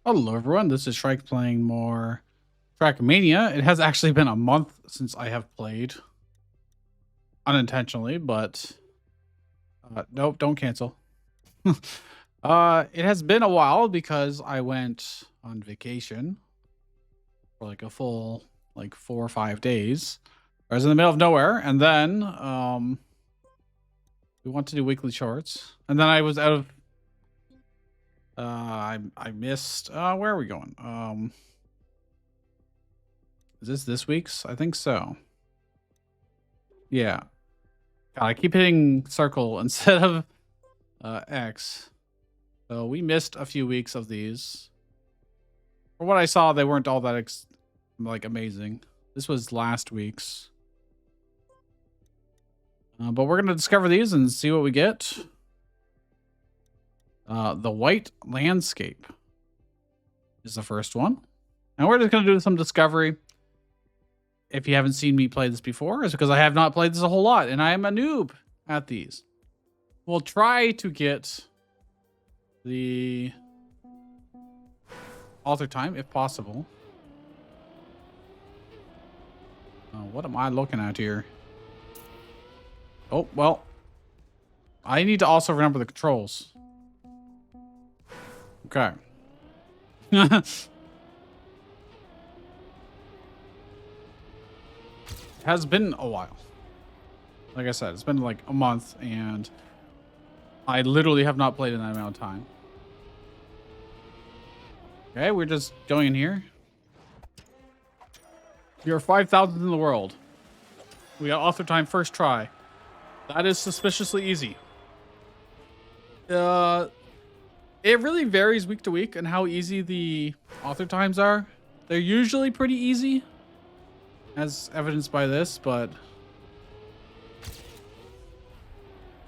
Hello everyone, this is Shrike playing more Trackmania. It has actually been a month since I have played. Unintentionally, but nope, don't cancel. It has been a while because I went on vacation for like a full 4 or 5 days. I was in the middle of nowhere, and then we want to do weekly shorts. And then I was out of I missed where are we going? Is this week's? I think so. Yeah. God, I keep hitting circle instead of X. So we missed a few weeks of these. From what I saw, they weren't all that amazing. This was last week's. But we're going to discover these and see what we get. The White Landscape is the first one. And we're just going to do some discovery. If you haven't seen me play this before, it's because I have not played this a whole lot, and I am a noob at these. We'll try to get the author time, if possible. What am I looking at here? Oh, well. I need to also remember the controls. Okay. Has been a while. Like I said, it's been like a month, and I literally have not played in that amount of time. Okay, we're just going in here. You're 5,000th in the world. We got author time first try. That is suspiciously easy. It really varies week to week and how easy the author times are. They're usually pretty easy, as evidenced by this, but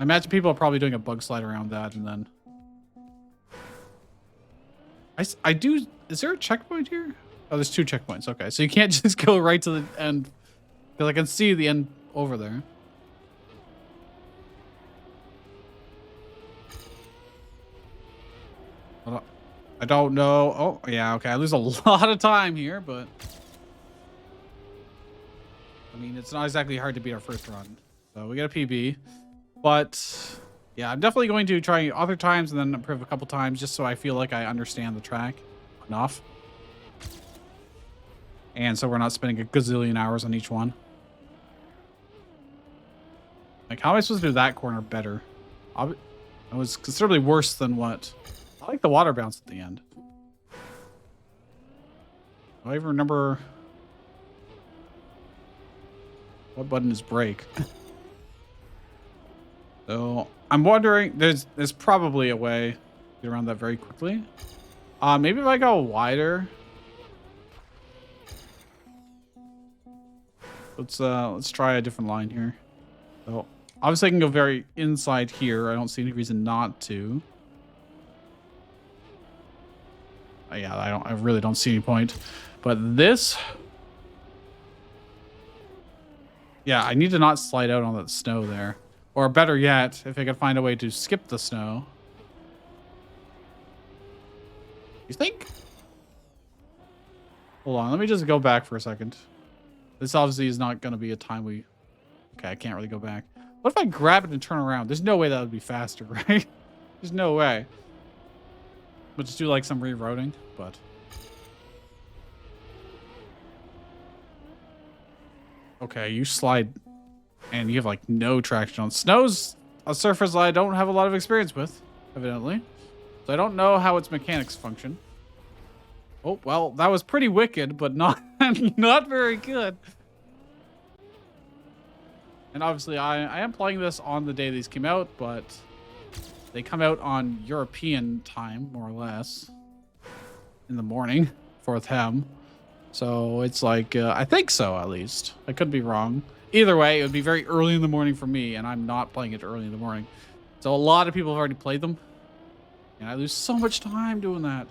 I imagine people are probably doing a bug slide around that, and then I do. Is there a checkpoint here? Oh, there's 2 checkpoints. Okay, so you can't just go right to the end, because I can see the end over there. I don't know. Oh, yeah, okay. I lose a lot of time here, but I mean, it's not exactly hard to beat our first run. So we got a PB. But yeah, I'm definitely going to try other times and then improve a couple times just so I feel like I understand the track enough. And so we're not spending a gazillion hours on each one. Like, how am I supposed to do that corner better? It was considerably worse than what... I like the water bounce at the end. Do I even remember... what button is brake? So I'm wondering, there's probably a way to get around that very quickly. Maybe if I go wider. Let's try a different line here. So obviously I can go very inside here. I don't see any reason not to. Yeah, I really don't see any point. But this, yeah, I need to not slide out on that snow there. Or better yet, if I could find a way to skip the snow. You think? Hold on, let me just go back for a second. This obviously is not going to be a time we... Okay, I can't really go back. What if I grab it and turn around? There's no way that would be faster, right? There's no way. But just do like some rerouting, but... Okay, you slide and you have like no traction on. Snow's a surface I don't have a lot of experience with, evidently. So I don't know how its mechanics function. Oh, well, that was pretty wicked, but not not very good. And obviously I am playing this on the day these came out, but they come out on European time, more or less, in the morning for them. So it's like, I think so, at least. I could be wrong. Either way, it would be very early in the morning for me, and I'm not playing it early in the morning. So a lot of people have already played them. And I lose so much time doing that.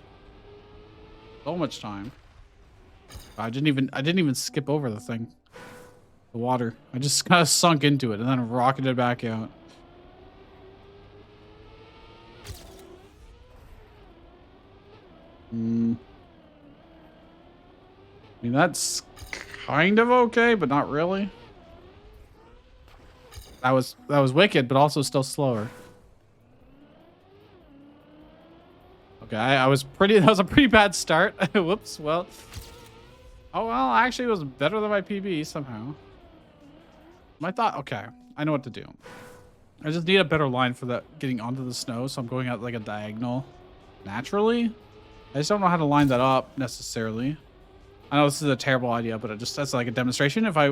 So much time. I didn't even skip over the thing. The water. I just kind of sunk into it and then rocketed back out. I mean, that's kind of okay, but not really. That was wicked, but also still slower. Okay, I was pretty. That was a pretty bad start. Whoops. Well. Oh well, actually, it was better than my PB somehow. My thought. Okay, I know what to do. I just need a better line for that getting onto the snow, so I'm going out like a diagonal naturally. I just don't know how to line that up necessarily. I know this is a terrible idea, but that's like a demonstration. If I,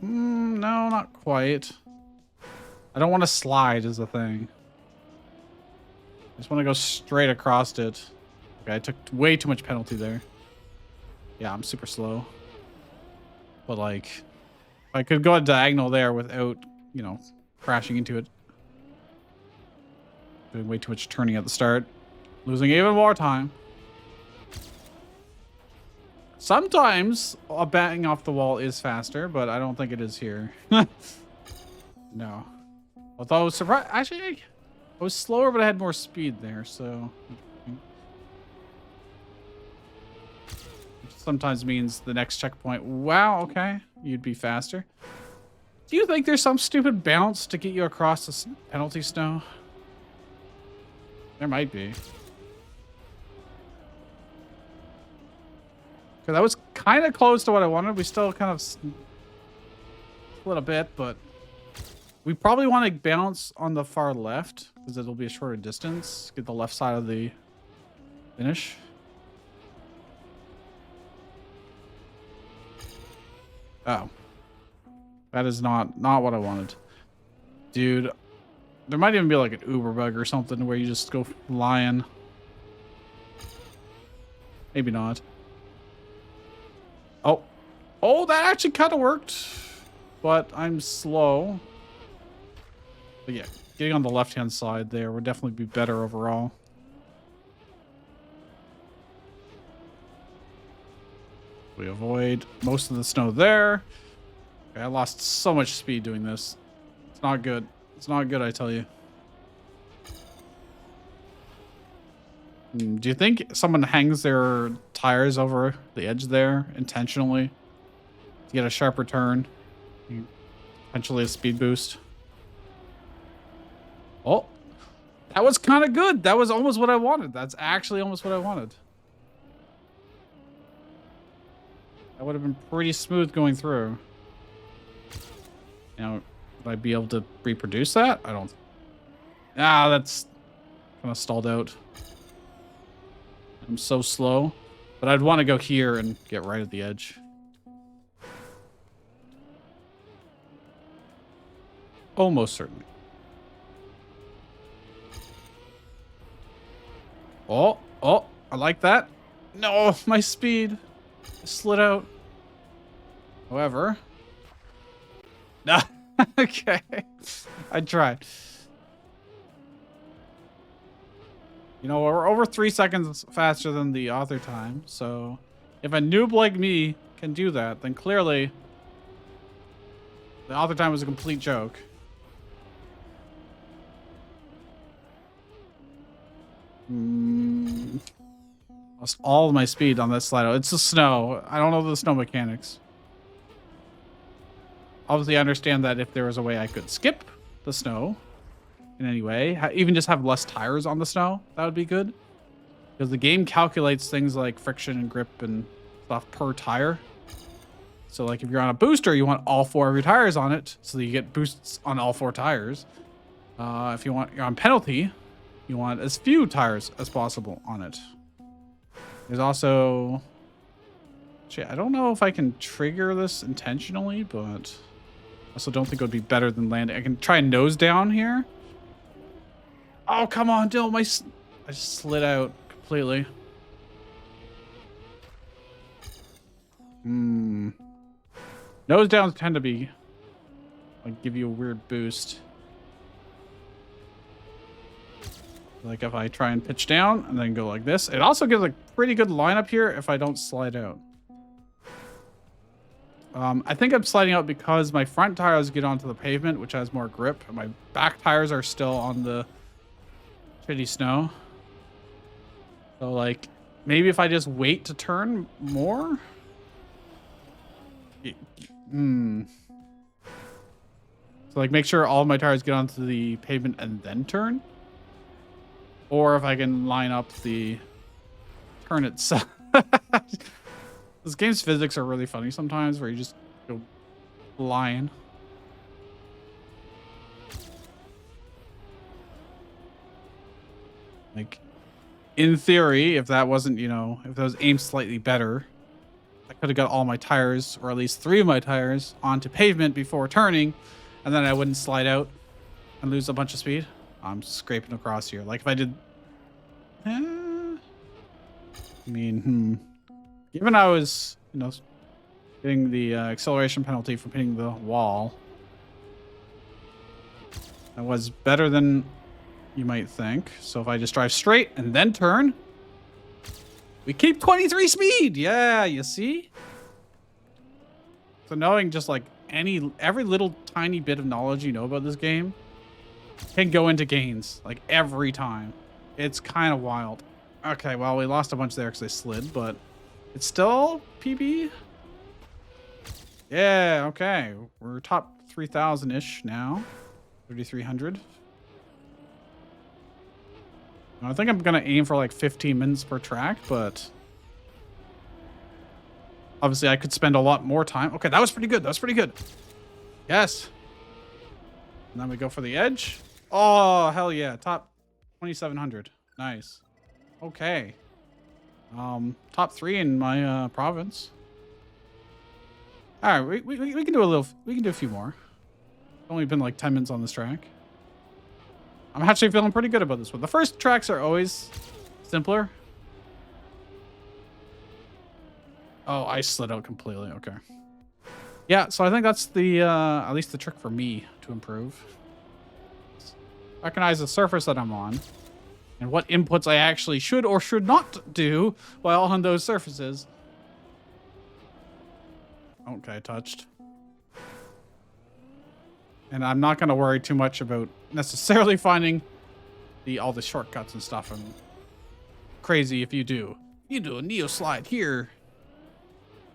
no, not quite. I don't want to slide is the thing. I just want to go straight across it. Okay, I took way too much penalty there. Yeah, I'm super slow. But like, if I could go a diagonal there without, you know, crashing into it. Doing way too much turning at the start. Losing even more time. Sometimes a batting off the wall is faster, but I don't think it is here. No. Although I was surprised. Actually, I was slower, but I had more speed there, so. Which sometimes means the next checkpoint. Wow, okay. You'd be faster. Do you think there's some stupid bounce to get you across the penalty snow? There might be. Because that was kind of close to what I wanted. We still kind of split a bit, but we probably want to bounce on the far left because it'll be a shorter distance. Get the left side of the finish. Oh. That is not what I wanted. Dude, there might even be like an Uber bug or something where you just go flying. Maybe not. Oh, that actually kind of worked, but I'm slow. But yeah, getting on the left-hand side there would definitely be better overall. We avoid most of the snow there. Okay, I lost so much speed doing this. It's not good. It's not good, I tell you. Do you think someone hangs their tires over the edge there intentionally to get a sharper turn? Potentially a speed boost. Oh, that was kind of good. That was almost what I wanted. That's actually almost what I wanted. That would have been pretty smooth going through. Now, would I be able to reproduce that? I don't. Ah, that's kind of stalled out. I'm so slow. But I'd want to go here and get right at the edge. Almost certainly. Oh, I like that. No, my speed. I slid out. However. No. Okay. I tried. You know, we're over 3 seconds faster than the author time. So if a noob like me can do that, then clearly the author time was a complete joke. Lost all of my speed on that slide. It's the snow. I don't know the snow mechanics. Obviously, I understand that if there was a way I could skip the snow in any way, even just have less tires on the snow, that would be good. Because the game calculates things like friction and grip and stuff per tire. So like if you're on a booster, you want all 4 of your tires on it so that you get boosts on all 4 tires. If you're on penalty, you want as few tires as possible on it. There's also... Shit, I don't know if I can trigger this intentionally, but I also don't think it would be better than landing. I can try and nose down here. Oh, come on, Dill. I just slid out completely. Nose downs tend to be like give you a weird boost. Like if I try and pitch down and then go like this. It also gives a pretty good lineup here if I don't slide out. I think I'm sliding out because my front tires get onto the pavement, which has more grip. And my back tires are still on the shitty snow. So like maybe if I just wait to turn more? Hmm. So like make sure all my tires get onto the pavement and then turn? Or if I can line up the turn itself. This game's physics are really funny sometimes where you just go flying. Like, in theory, if that wasn't, you know, if that was aimed slightly better, I could have got all my tires, or at least 3 of my tires, onto pavement before turning, and then I wouldn't slide out and lose a bunch of speed. I'm scraping across here. Like, if I did... I mean, Given I was, you know, getting the acceleration penalty from hitting the wall, that was better than you might think. So if I just drive straight and then turn, we keep 23 speed. Yeah, you see? So knowing just like every little tiny bit of knowledge you know about this game can go into gains like every time. It's kind of wild. Okay, well, we lost a bunch there because they slid, but it's still PB. Yeah, okay. We're top 3,000-ish now. 3,300. I think I'm going to aim for like 15 minutes per track, but obviously I could spend a lot more time. Okay, that was pretty good. That was pretty good. Yes. And then we go for the edge. Oh, hell yeah. Top 2,700. Nice. Okay. Top 3 in my province. All right, we can do a few more. It's only been like 10 minutes on this track. I'm actually feeling pretty good about this one. The first tracks are always simpler. Oh, I slid out completely. Okay. Yeah, so I think that's the at least the trick for me to improve. Recognize the surface that I'm on and what inputs I actually should or should not do while on those surfaces. Okay, touched. And I'm not going to worry too much about necessarily finding all the shortcuts and stuff. I'm crazy if you do. You do a Neo slide here.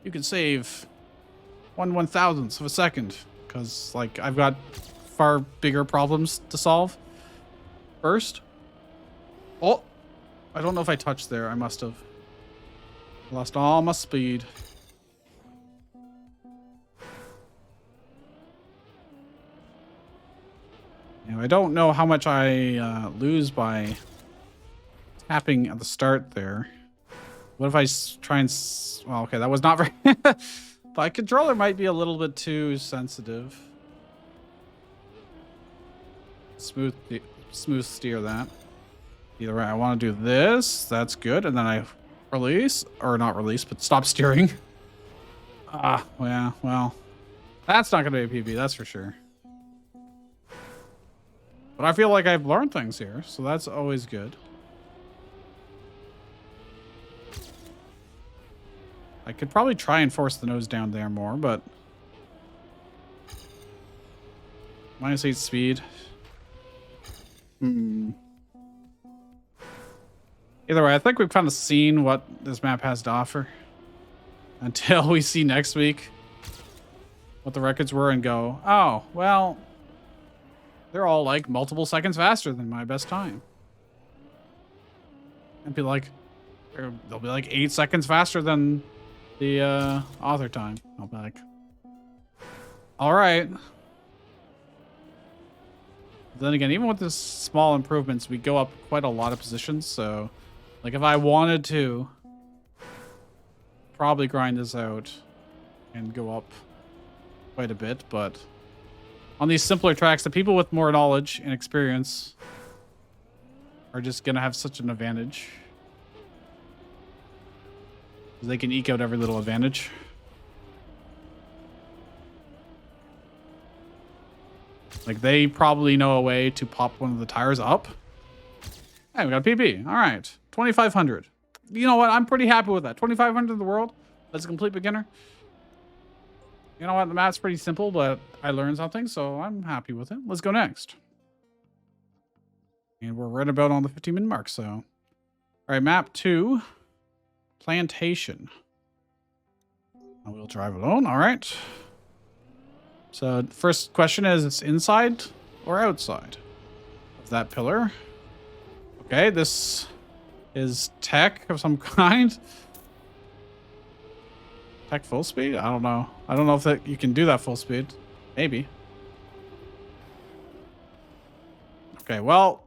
You can save 1/1000th of a second. Because, like, I've got far bigger problems to solve first. Oh, I don't know if I touched there. I must have. Lost all my speed. I don't know how much I lose by tapping at the start there. What if I try and... Well, okay, that was not very... My controller might be a little bit too sensitive. Smooth steer that. Either way, I want to do this. That's good. And then I release. Or not release, but stop steering. Ah, well. That's not going to be a PB, that's for sure. But I feel like I've learned things here, so that's always good. I could probably try and force the nose down there more, but... -8 speed. Either way, I think we've kind of seen what this map has to offer. Until we see next week what the records were and go, oh, well... They're all like multiple seconds faster than my best time. And be like, they'll be like 8 seconds faster than the author time. I'll be like, all right. Then again, even with this small improvements, we go up quite a lot of positions. So, like, if I wanted to, probably grind this out and go up quite a bit, but. On these simpler tracks, the people with more knowledge and experience are just going to have such an advantage. They can eke out every little advantage. Like, they probably know a way to pop one of the tires up. Hey, we got a PB. All right. 2,500. You know what? I'm pretty happy with that. 2,500 in the world. That's a complete beginner. You know what? The map's pretty simple, but I learned something, so I'm happy with it. Let's go next. And we're right about on the 15-minute mark, so. All right, map 2. plantation. I will drive alone. All right. So the first question is, it's inside or outside of that pillar? Okay, this is tech of some kind. Tech full speed? I don't know. I don't know if that you can do that full speed. Maybe. Okay, well,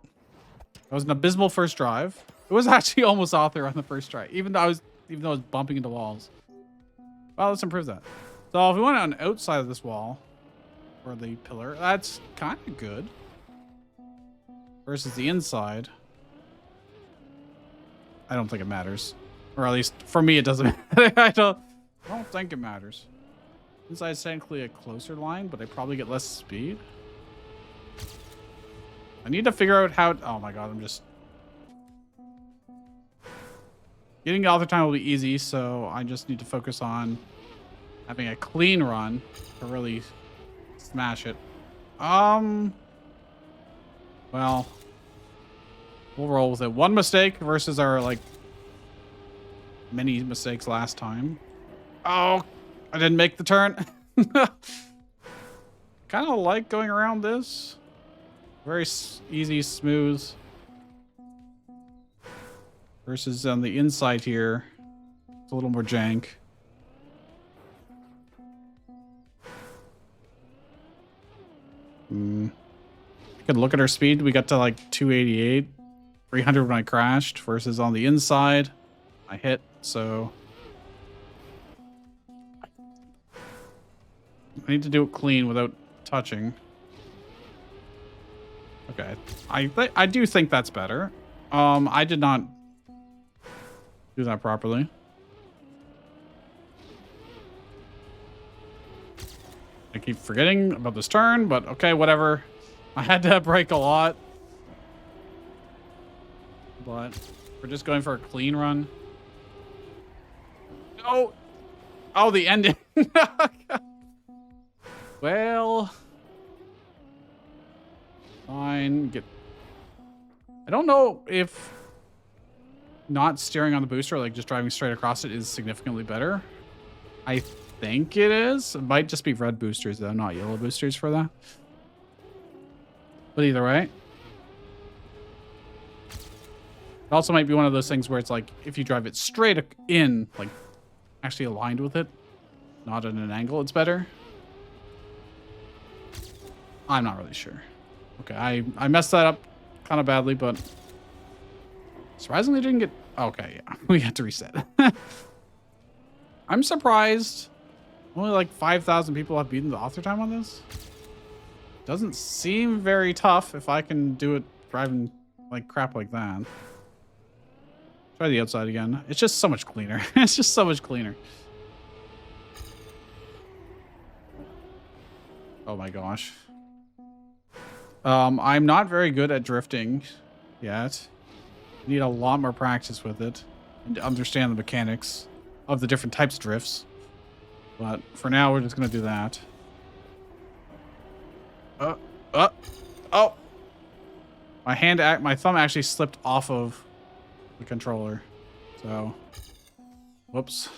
it was an abysmal first drive. It was actually almost author on the first try, even though I was bumping into walls. Well, let's improve that. So if we went on outside of this wall or the pillar, that's kind of good. Versus the inside, I don't think it matters, or at least for me, it doesn't. I don't think it matters. Inside is technically a closer line, but I probably get less speed. I need to figure out how. Oh my god, I'm just getting the author time will be easy, so I just need to focus on having a clean run to really smash it. Well, we'll roll with it. One mistake versus our like many mistakes last time. Oh, I didn't make the turn. Kind of like going around this. Very easy, smooth. Versus on the inside here, it's a little more jank. I could look at our speed. We got to like 288, 300 when I crashed. Versus on the inside, I hit. So I need to do it clean without touching. Okay, I do think that's better. I did not do that properly. I keep forgetting about this turn, but okay, whatever. I had to brake a lot. But we're just going for a clean run. No! Oh, the ending. Well... fine. I don't know if not steering on the booster, like just driving straight across it, is significantly better. I think it is. It might just be red boosters though, not yellow boosters for that. But either way. It also might be one of those things where it's like, if you drive it straight in, like actually aligned with it, not at an angle, it's better. I'm not really sure. Okay, I messed that up kind of badly, but surprisingly didn't get... Okay, yeah, we had to reset. I'm surprised only like 5,000 people have beaten the author time on this. Doesn't seem very tough if I can do it driving like crap like that. Try the outside again. It's just so much cleaner. It's just so much cleaner. Oh my gosh. I'm not very good at drifting yet. Need a lot more practice with it and to understand the mechanics of the different types of drifts. But for now, we're just going to do that. Oh! My thumb actually slipped off of the controller. So, whoops.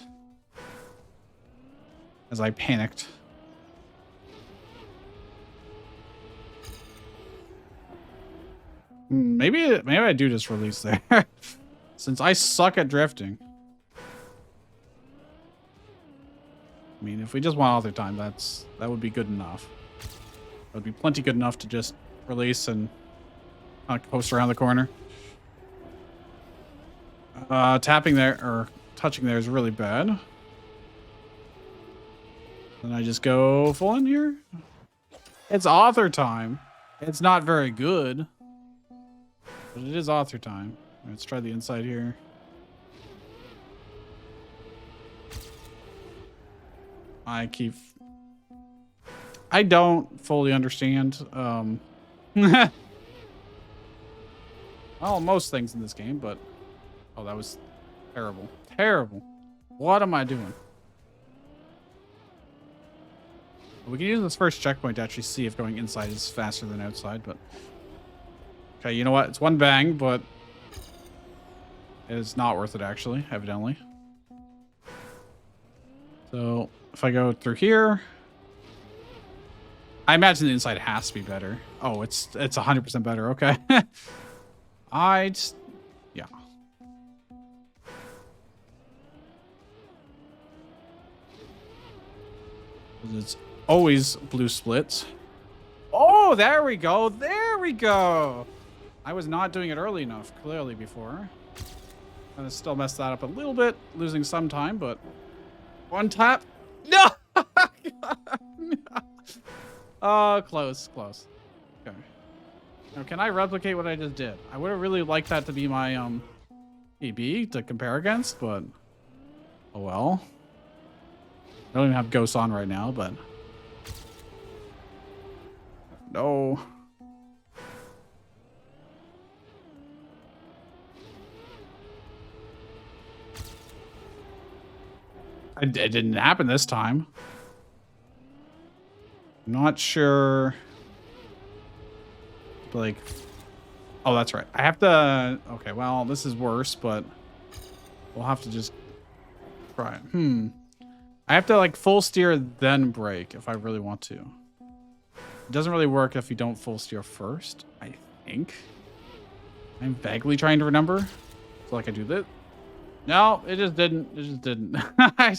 As I panicked. Maybe I do just release there. Since I suck at drifting. I mean, if we just want author time, that would be good enough. That would be plenty good enough to just release and kind of coast around the corner. Tapping there, or touching there is really bad. Then I just go full in here. It's author time. It's not very good. But it is author time. Let's try the inside here. I don't fully understand well, most things in this game, but oh, that was terrible. Terrible. What am I doing? We can use this first checkpoint to actually see if going inside is faster than outside, but okay, you know what? It's one bang, but it's not worth it, actually, evidently. So if I go through here, I imagine the inside has to be better. Oh, it's 100% better. Okay. Yeah. It's always blue splits. Oh, there we go. There we go. I was not doing it early enough, clearly, before. And I still messed that up a little bit, losing some time, but one tap. No! Oh, close. Okay. Now, can I replicate what I just did? I would have really liked that to be my PB to compare against, but oh well. I don't even have ghosts on right now, but no. It didn't happen this time. I'm not sure. Like, oh, that's right. I have to. Okay, well, this is worse, but we'll have to just try it. I have to like full steer then brake if I really want to. It doesn't really work if you don't full steer first, I think. I'm vaguely trying to remember. So like I do this. No, it just didn't. It just didn't. I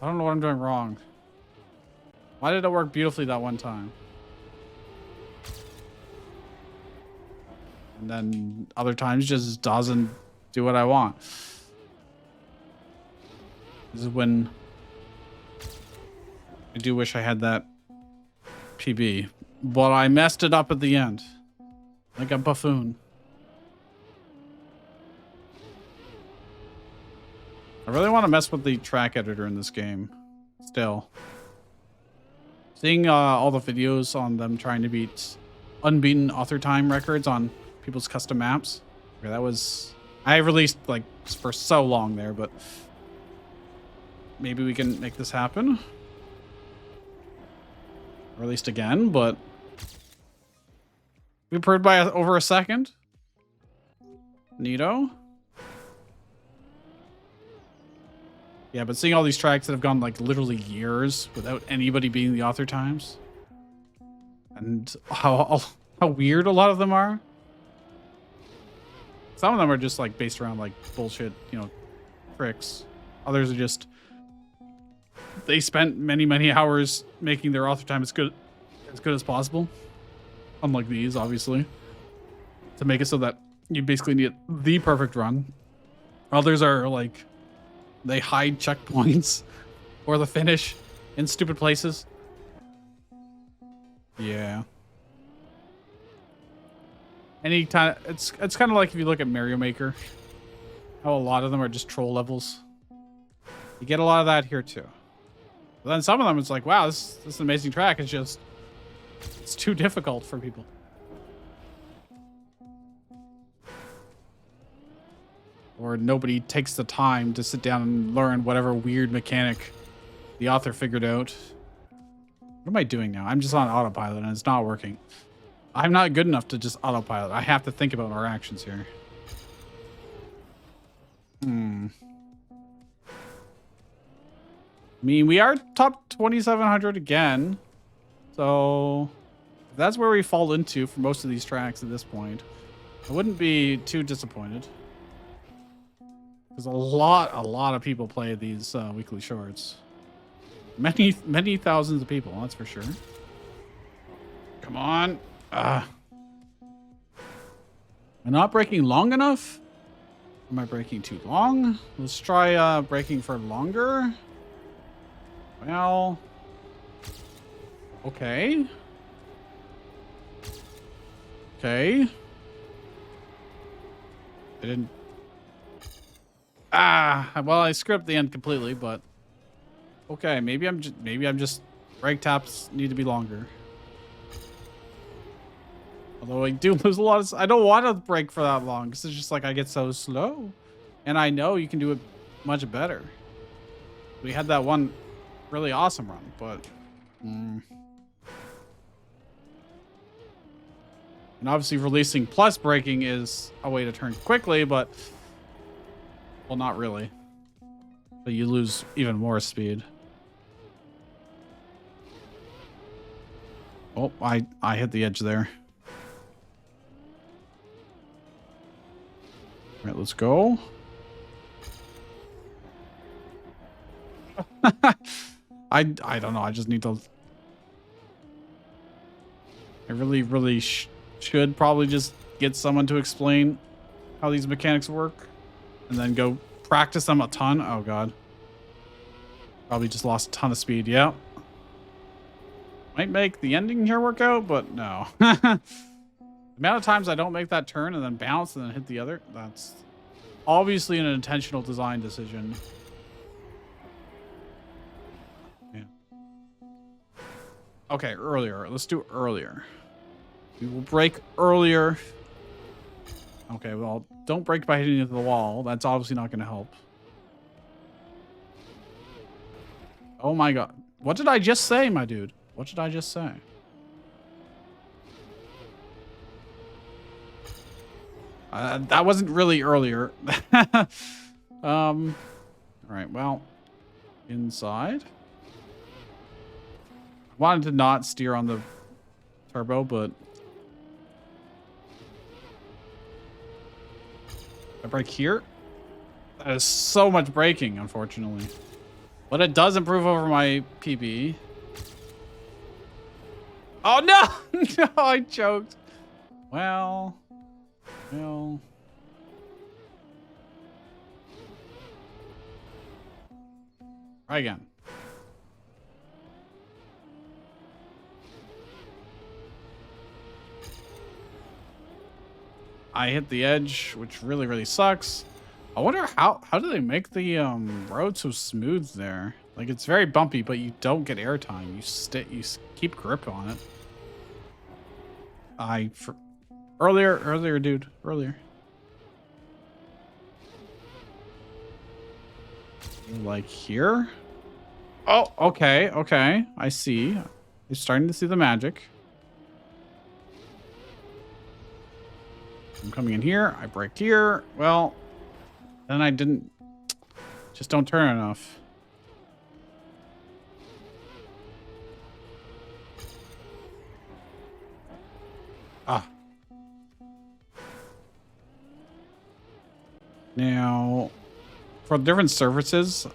don't know what I'm doing wrong. Why did it work beautifully that one time? And then other times just doesn't do what I want. This is when I do wish I had that PB, but I messed it up at the end. Like a buffoon. I really want to mess with the track editor in this game. Still. Seeing all the videos on them trying to beat unbeaten author time records on people's custom maps. Okay, that was... I released like for so long there, but maybe we can make this happen. Released again, but we improved by over a second. Neato. Yeah, but seeing all these tracks that have gone like literally years without anybody beating the author times, and how weird a lot of them are. Some of them are just like based around like bullshit, you know, tricks. Others are just they spent many hours making their author time as good as possible. Unlike these, obviously, to make it so that you basically need the perfect run. Others are like they hide checkpoints or the finish in stupid places. Yeah. Anytime it's kind of like if you look at Mario Maker, how a lot of them are just troll levels. You get a lot of that here too. But then some of them, it's like, wow, this is an amazing track. It's too difficult for people. Or nobody takes the time to sit down and learn whatever weird mechanic the author figured out. What am I doing now? I'm just on autopilot and it's not working. I'm not good enough to just autopilot. I have to think about our actions here. I mean, we are top 2,700 again. So if that's where we fall into for most of these tracks at this point, I wouldn't be too disappointed. Because a lot of people play these weekly shorts. Many thousands of people, that's for sure. Come on. Am I not braking long enough? Am I braking too long? Let's try braking for longer. Well, okay. Okay. I didn't. Well, I screwed up the end completely, but okay. Maybe I'm just brake taps need to be longer. Although I do lose a lot of... I don't want to brake for that long because it's just like I get so slow. And I know you can do it much better. We had that one really awesome run, but... And obviously releasing plus braking is a way to turn quickly, but... Well, not really. But you lose even more speed. Oh, I hit the edge there. All right, let's go. I don't know. I just need to. I really should probably just get someone to explain how these mechanics work, and then go practice them a ton. Oh god. Probably just lost a ton of speed. Yeah. Might make the ending here work out, but no. The amount of times I don't make that turn and then bounce and then hit the other, that's obviously an intentional design decision. Yeah. Okay, earlier. Let's do earlier. We will break earlier. Okay, well, don't break by hitting into the wall. That's obviously not going to help. Oh my god. What did I just say, my dude? What did I just say? That wasn't really earlier. All right, well, inside. I wanted to not steer on the turbo, but I brake here. That is so much braking, unfortunately. But it does improve over my PB. Oh no! No, I choked. Well. Try again. I hit the edge, which really sucks. I wonder how do they make the road so smooth there? Like, it's very bumpy, but you don't get airtime. You keep grip on it. Earlier, dude. Earlier. Like here? Oh, okay. I see. You're starting to see the magic. I'm coming in here. I braked here. Well, then I didn't. Just don't turn enough. Ah. Now, for different surfaces,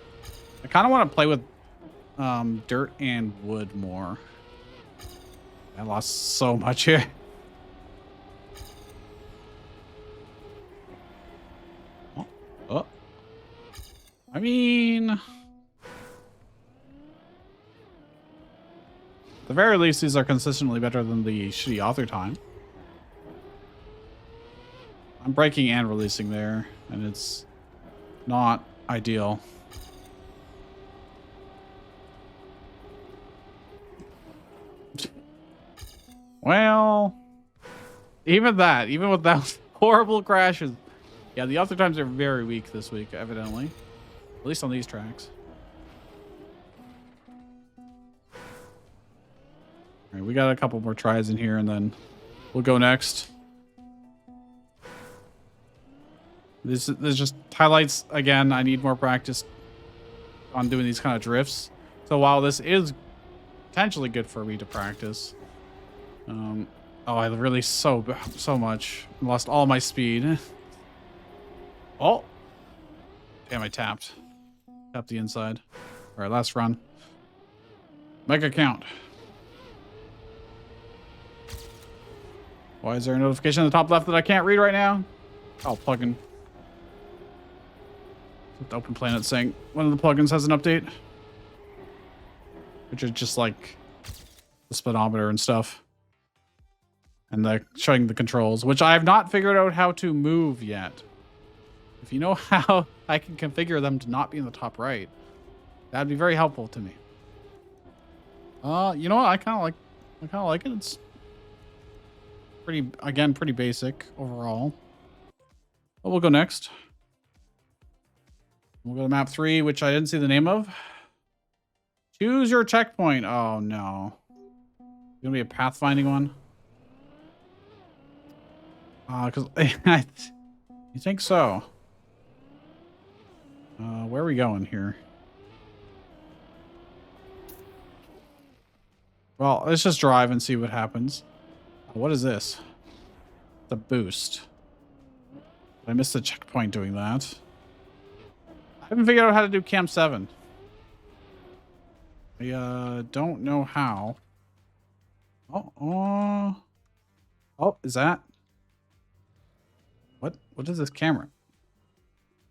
I kind of want to play with dirt and wood more. I lost so much here. Oh. I mean, at the very least, these are consistently better than the shitty author time. I'm braking and releasing there, and it's not ideal. Well, even with those horrible crashes. Yeah, the author times are very weak this week, evidently. At least on these tracks. All right, we got a couple more tries in here, and then we'll go next. This just highlights, again, I need more practice on doing these kind of drifts. So while this is potentially good for me to practice, oh, I really so much. Lost all my speed. Oh. Damn, I tapped the inside. All right, last run. Mega count. Why is there a notification in the top left that I can't read right now? Oh, plugin. The Open Planet saying one of the plugins has an update, which is just like the speedometer and stuff, and showing the controls, which I have not figured out how to move yet. If you know how I can configure them to not be in the top right, that'd be very helpful to me. You know what? I kind of like it. It's pretty basic overall. But we'll go next. We'll go to map 3, which I didn't see the name of. Choose your checkpoint. Oh no. It's gonna be a pathfinding one. Because you think so? Where are we going here? Well, let's just drive and see what happens. What is this? The boost. I missed the checkpoint doing that. I haven't figured out how to do Camp 7. I don't know how. Oh, is that? What is this camera?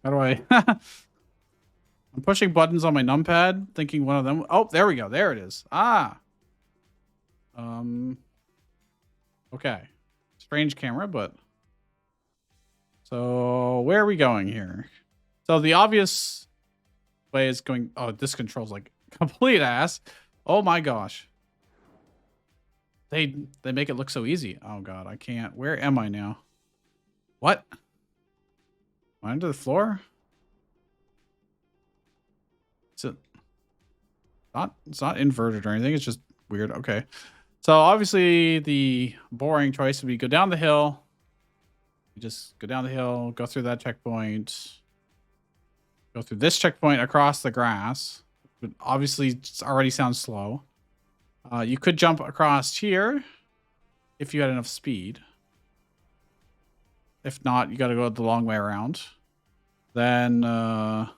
How do I? I'm pushing buttons on my numpad, thinking one of them. Oh, there we go. There it is. Ah. Okay. Strange camera, but. So where are we going here? So the obvious way is going. Oh, this controls like complete ass. Oh my gosh. They make it look so easy. Oh god, I can't. Where am I now? What? Am I under the floor? Is it not? It's not inverted or anything. It's just weird. Okay. So obviously the boring choice would be go down the hill. You just go down the hill, go through that checkpoint, go through this checkpoint across the grass. But obviously it already sounds slow. You could jump across here if you had enough speed. If not, you got to go the long way around. Then go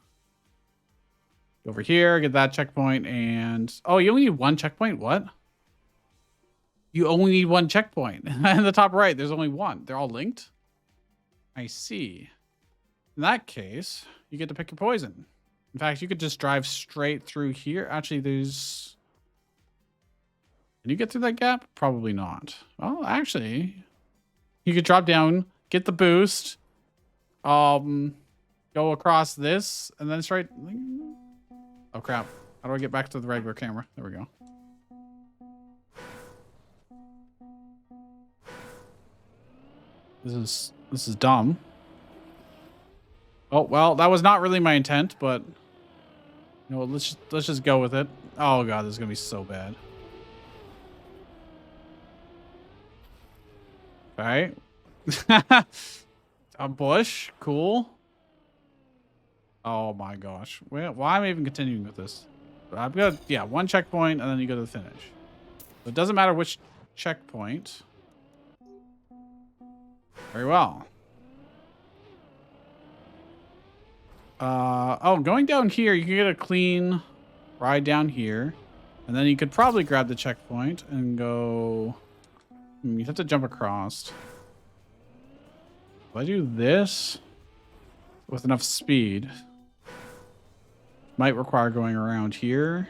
over here, get that checkpoint, and oh, you only need one checkpoint. What? You only need one checkpoint. In the top right, there's only one. They're all linked. I see. In that case, you get to pick your poison. In fact, you could just drive straight through here. Actually, there's. Can you get through that gap? Probably not. Well, actually, you could drop down, get the boost, go across this, and then straight. Oh crap! How do I get back to the regular camera? There we go. This is dumb. Oh well, that was not really my intent, but you know, let's just go with it. Oh god, this is gonna be so bad. Alright. A bush. Cool. Oh my gosh. Why am I even continuing with this? I've got, yeah, one checkpoint and then you go to the finish. So it doesn't matter which checkpoint. Very well. Oh, going down here, you can get a clean ride down here. And then you could probably grab the checkpoint and go... You have to jump across. If I do this with enough speed, might require going around here.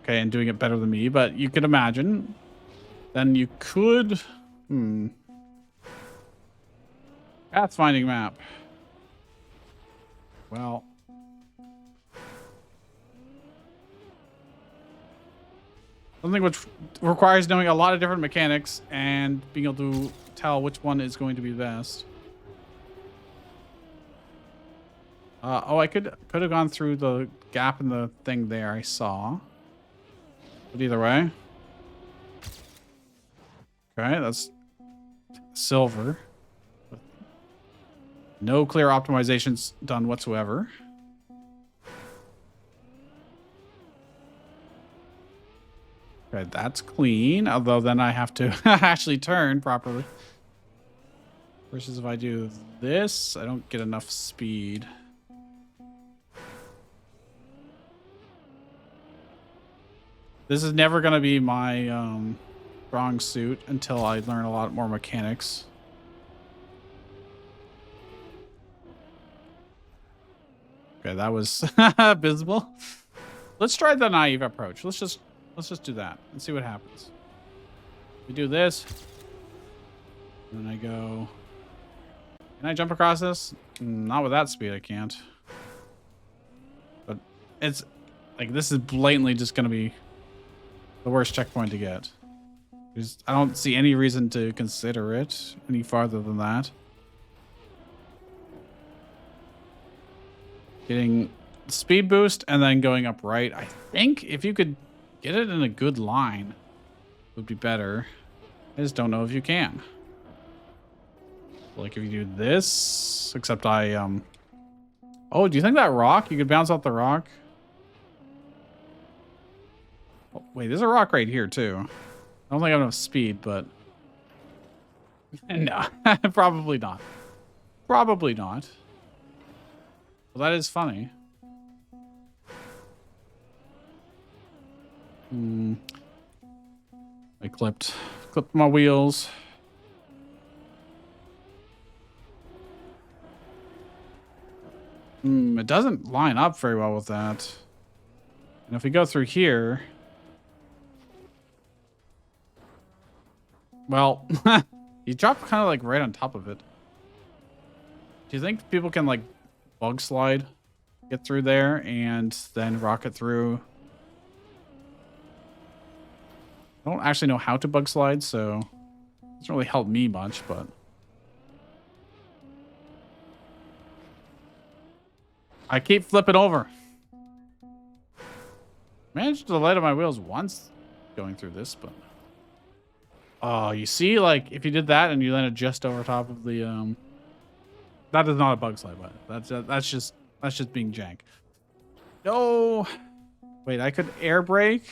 Okay, and doing it better than me, but you could imagine. Then you could... Path finding map. Well... Something which requires knowing a lot of different mechanics and being able to tell which one is going to be best. Oh, I could have gone through the gap in the thing there I saw. But either way. Okay, that's silver. No clear optimizations done whatsoever. Okay, that's clean. Although then I have to actually turn properly. Versus if I do this, I don't get enough speed. This is never going to be my strong suit until I learn a lot more mechanics. Okay, that was abysmal. Let's try the naive approach. Let's just do that and see what happens. We do this. And then I go... Can I jump across this? Not with that speed, I can't. But it's... Like, this is blatantly just going to be the worst checkpoint to get. I don't see any reason to consider it any farther than that. Getting the speed boost and then going up right. I think if you could get it in a good line, it would be better. I just don't know if you can. Like if you do this, except I, oh, do you think that rock, you could bounce off the rock? Wait, there's a rock right here too. I don't think I have enough speed, but no, probably not. Probably not. Well, that is funny. I clipped my wheels. It doesn't line up very well with that. And if we go through here, well, you drop kind of like right on top of it. Do you think people can like bug slide, get through there, and then rocket through? I don't actually know how to bug slide, so it doesn't really help me much, but I keep flipping over. Managed to light on my wheels once going through this, but oh, you see, like if you did that and you landed just over top of the that is not a bug slide, but that's just being jank. No, wait, I could air brake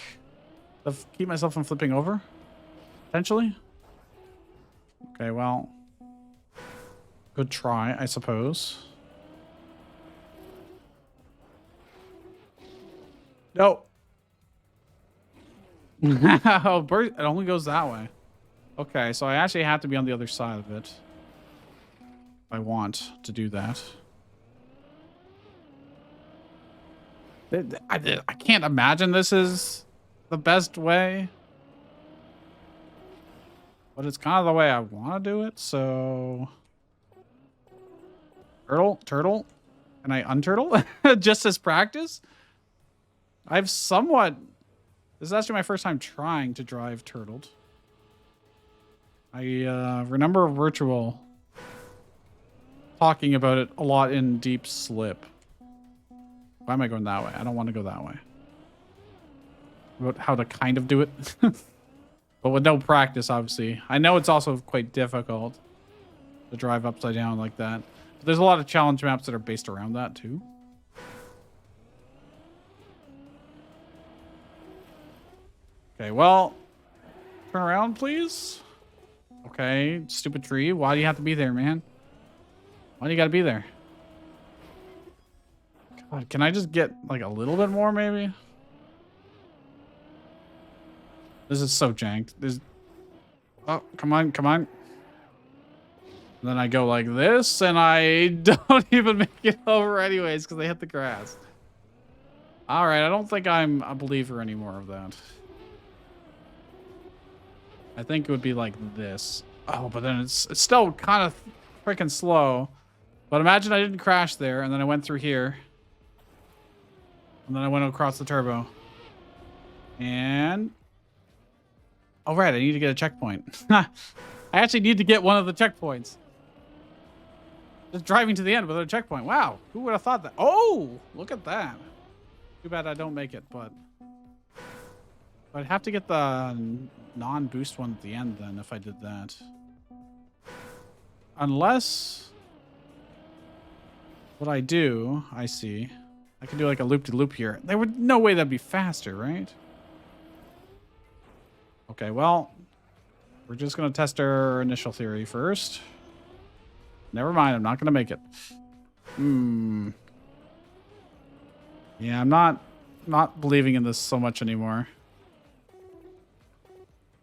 to keep myself from flipping over, potentially. Okay, well, good try, I suppose. No. Oh, it only goes that way. Okay, so I actually have to be on the other side of it if I want to do that. I can't imagine this is the best way, but it's kind of the way I want to do it. So, turtle, can I unturtle just as practice? I've somewhat. This is actually my first time trying to drive turtled. I remember Virtual talking about it a lot in Deep Slip. Why am I going that way? I don't want to go that way. About how to kind of do it. But with no practice, obviously. I know it's also quite difficult to drive upside down like that. But there's a lot of challenge maps that are based around that too. Okay, well, turn around, please. Okay, stupid tree. Why do you have to be there, man? Why do you gotta be there? God, can I just get like a little bit more, maybe? This is so janked. Oh, come on, come on. And then I go like this, and I don't even make it over anyways because they hit the grass. All right, I don't think I'm a believer anymore of that. I think it would be like this. Oh, but then it's still kind of freaking slow. But imagine I didn't crash there, and then I went through here. And then I went across the turbo. And... oh, right, I need to get a checkpoint. I actually need to get one of the checkpoints. Just driving to the end without a checkpoint. Wow, who would have thought that? Oh, look at that. Too bad I don't make it, but... I'd have to get the non-boost one at the end then if I did that. Unless what I do, I see. I can do like a loop-de-loop here. There would no way that'd be faster, right? Okay, well, we're just going to test our initial theory first. Never mind, I'm not going to make it. Yeah, I'm not believing in this so much anymore.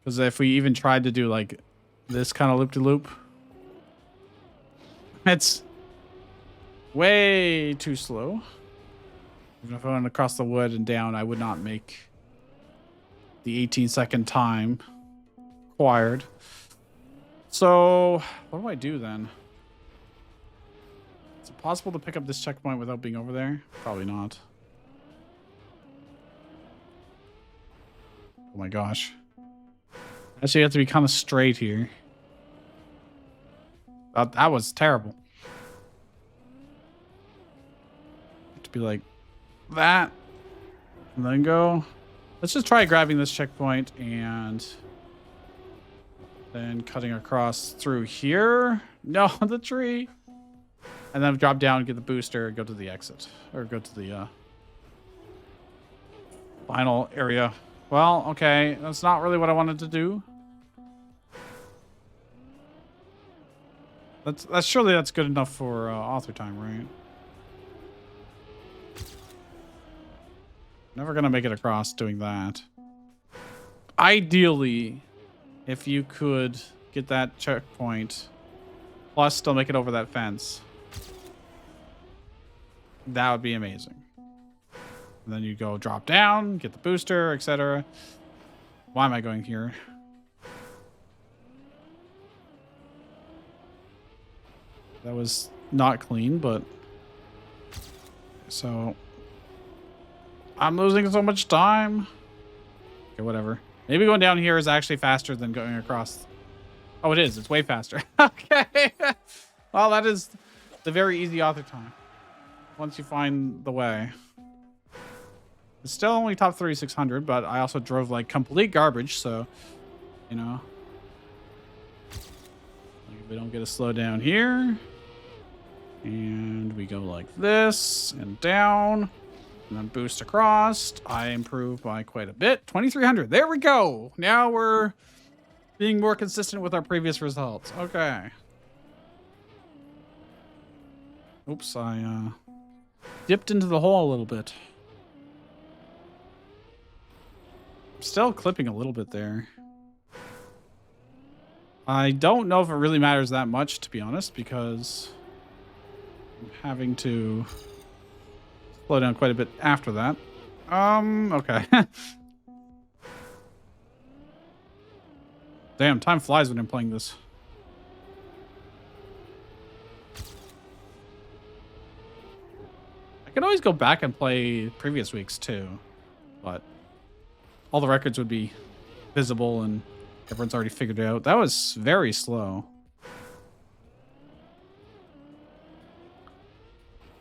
Because if we even tried to do like this kind of loop-de-loop, it's way too slow. Even if I went across the wood and down, I would not make the 18-second time required. So what do I do then? Is it possible to pick up this checkpoint without being over there? Probably not. Oh my gosh. Actually, you have to be kind of straight here. That was terrible. To be like that. And then go. Let's just try grabbing this checkpoint and then cutting across through here. No, the tree. And then drop down, get the booster, go to the exit. Or go to the final area Well, okay. That's not really what I wanted to do. That's surely that's good enough for author time, right? Never gonna make it across doing that. Ideally, if you could get that checkpoint, plus still make it over that fence, that would be amazing. And then you go drop down, get the booster, etc. Why am I going here? That was not clean, but so I'm losing so much time. Okay, whatever. Maybe going down here is actually faster than going across. Oh, it is. It's way faster. Okay. Well, that is the very easy author time. Once you find the way. It's still only top 3600, but I also drove like complete garbage, so, you know. Like if we don't get a slow down here. And we go like this and down. And then boost across. I improve by quite a bit. 2300. There we go. Now we're being more consistent with our previous results. Okay. Oops, I dipped into the hole a little bit. I'm still clipping a little bit there. I don't know if it really matters that much, to be honest, because I'm having to slow down quite a bit after that. Okay. Damn, time flies when I'm playing this. I could always go back and play previous weeks too, but all the records would be visible and everyone's already figured it out. That was very slow.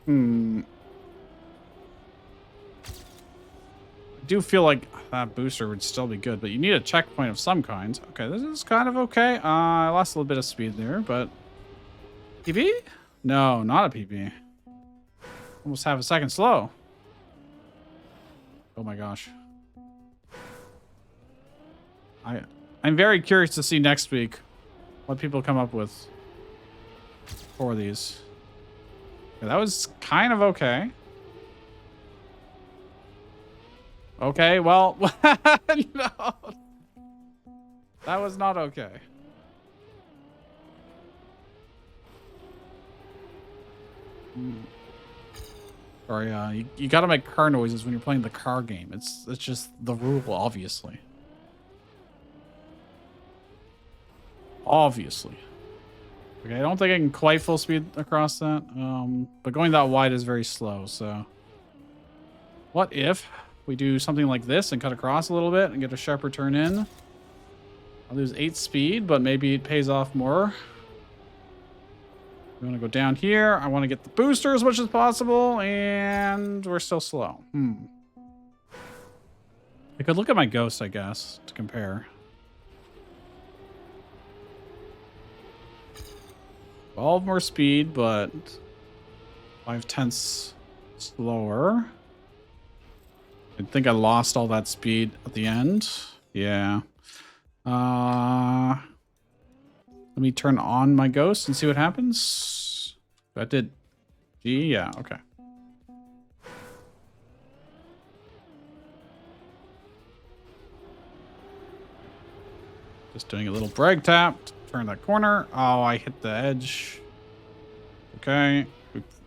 I do feel like that booster would still be good, but you need a checkpoint of some kind. Okay, this is kind of okay. I lost a little bit of speed there, but PB? No, not a PB. Almost half a second slow. Oh my gosh. I'm very curious to see next week what people come up with for these. Yeah, that was kind of okay. Okay, well, no. That was not okay. Sorry, you gotta make car noises when you're playing the car game. It's just the rule, obviously. Obviously. Okay, I don't think I can quite full speed across that. But going that wide is very slow, so. What if we do something like this and cut across a little bit and get a sharper turn in? I'll lose 8 speed, but maybe it pays off more. We want to go down here. I want to get the booster as much as possible, and we're still slow. I could look at my ghost, I guess, to compare. 12 more speed, but 5/10 slower. I think I lost all that speed at the end. Yeah. Let me turn on my ghost and see what happens. That did G? Yeah, okay. Just doing a little brake tap. Turn that corner. Oh, I hit the edge. Okay.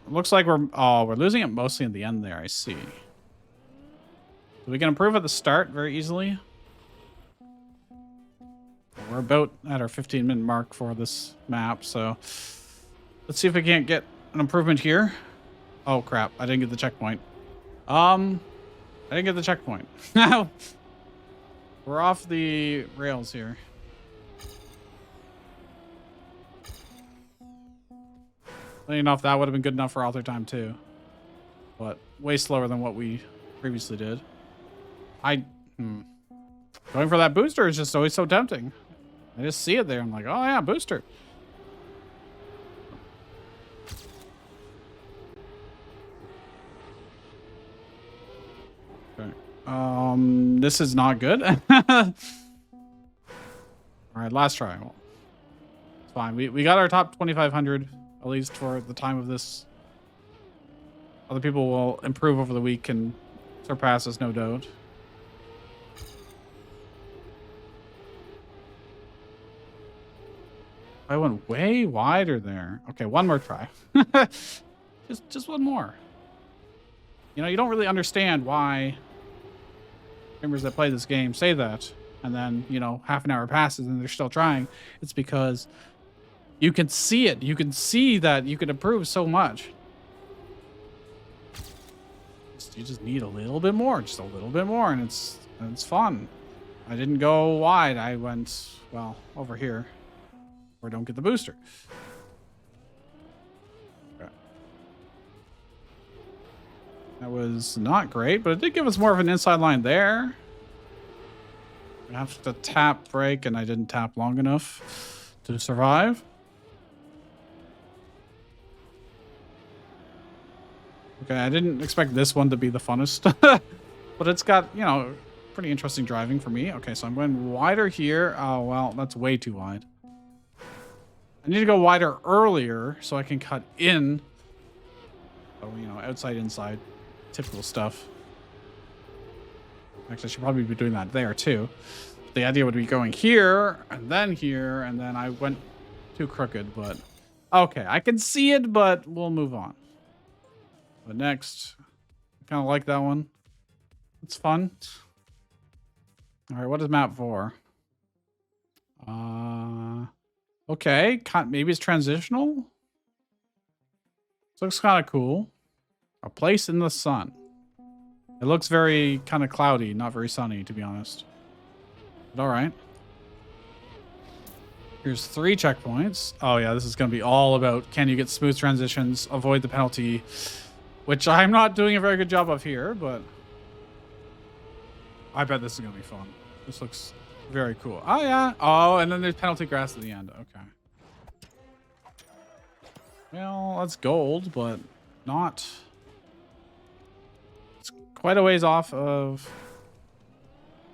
Looks like we're losing it mostly in the end there. I see. So we can improve at the start very easily. We're about at our 15-minute mark for this map, so let's see if we can't get an improvement here. Oh crap! I didn't get the checkpoint. I didn't get the checkpoint. Now we're off the rails here. I don't even know if that would have been good enough for author time too, but way slower than what we previously did. Going for that booster is just always so tempting. I just see it there. I'm like, oh yeah, booster. Okay. This is not good. All right, last try. Well, it's fine. We got our top 2,500, at least for the time of this. Other people will improve over the week and surpass us, no doubt. I went way wider there. Okay, one more try. just one more. You know, you don't really understand why gamers that play this game say that, and then, you know, half an hour passes and they're still trying. It's because you can see it. You can see that you can improve so much. You just need a little bit more, just a little bit more, and it's fun. I didn't go wide. I went, well, over here, or don't get the booster. Okay. That was not great, but it did give us more of an inside line there. I have to tap brake, and I didn't tap long enough to survive. Okay, I didn't expect this one to be the funnest, but it's got, you know, pretty interesting driving for me. Okay, so I'm going wider here. Oh, well, that's way too wide. I need to go wider earlier so I can cut in. Oh, you know, outside, inside, typical stuff. Actually, I should probably be doing that there too. The idea would be going here, and then I went too crooked, but okay, I can see it, but we'll move on. But next, I kind of like that one. It's fun. All right, what is map 4? Okay, maybe it's transitional. This looks kind of cool. A place in the sun. It looks very kind of cloudy, not very sunny, to be honest. But all right. Here's 3 checkpoints. Oh yeah, this is going to be all about can you get smooth transitions, avoid the penalty, which I'm not doing a very good job of here, but I bet this is going to be fun. This looks very cool. Oh, yeah. Oh, and then there's penalty grass at the end. Okay. Well, that's gold, but not... It's quite a ways off of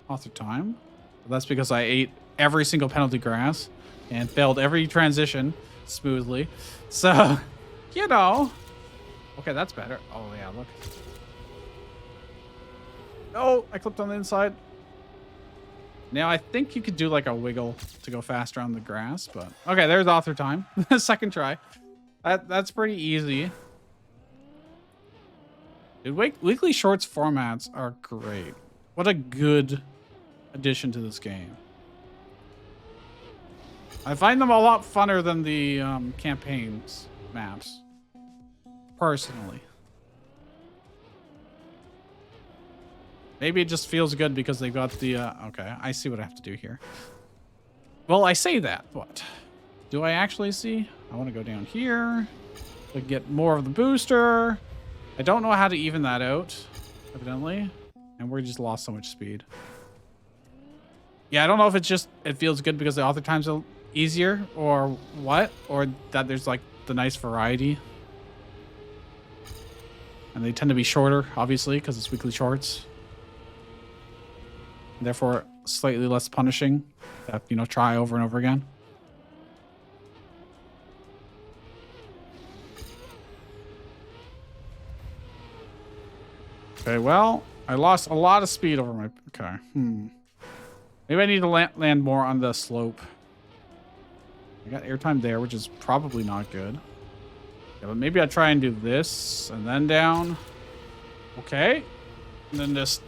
author time. But that's because I ate every single penalty grass and failed every transition smoothly. So, you know... Okay, that's better. Oh, yeah, look. Oh, I clipped on the inside. Now, I think you could do like a wiggle to go faster on the grass, but... Okay, there's author time. Second try. That's pretty easy. Dude, weekly shorts formats are great. What a good addition to this game. I find them a lot funner than the campaigns maps. Personally. Maybe it just feels good because they've got the... okay, I see what I have to do here. Well, I say that, but... Do I actually see? I want to go down here to get more of the booster. I don't know how to even that out, evidently. And we just lost so much speed. Yeah, I don't know if it's just... It feels good because the author times are easier or what. Or that there's like the nice variety. And they tend to be shorter, obviously, because it's weekly shorts. Therefore, slightly less punishing. That, you know, try over and over again. Okay, well, I lost a lot of speed over my... Okay, Maybe I need to land more on the slope. I got airtime there, which is probably not good. Yeah, but maybe I try and do this and then down. Okay. And then just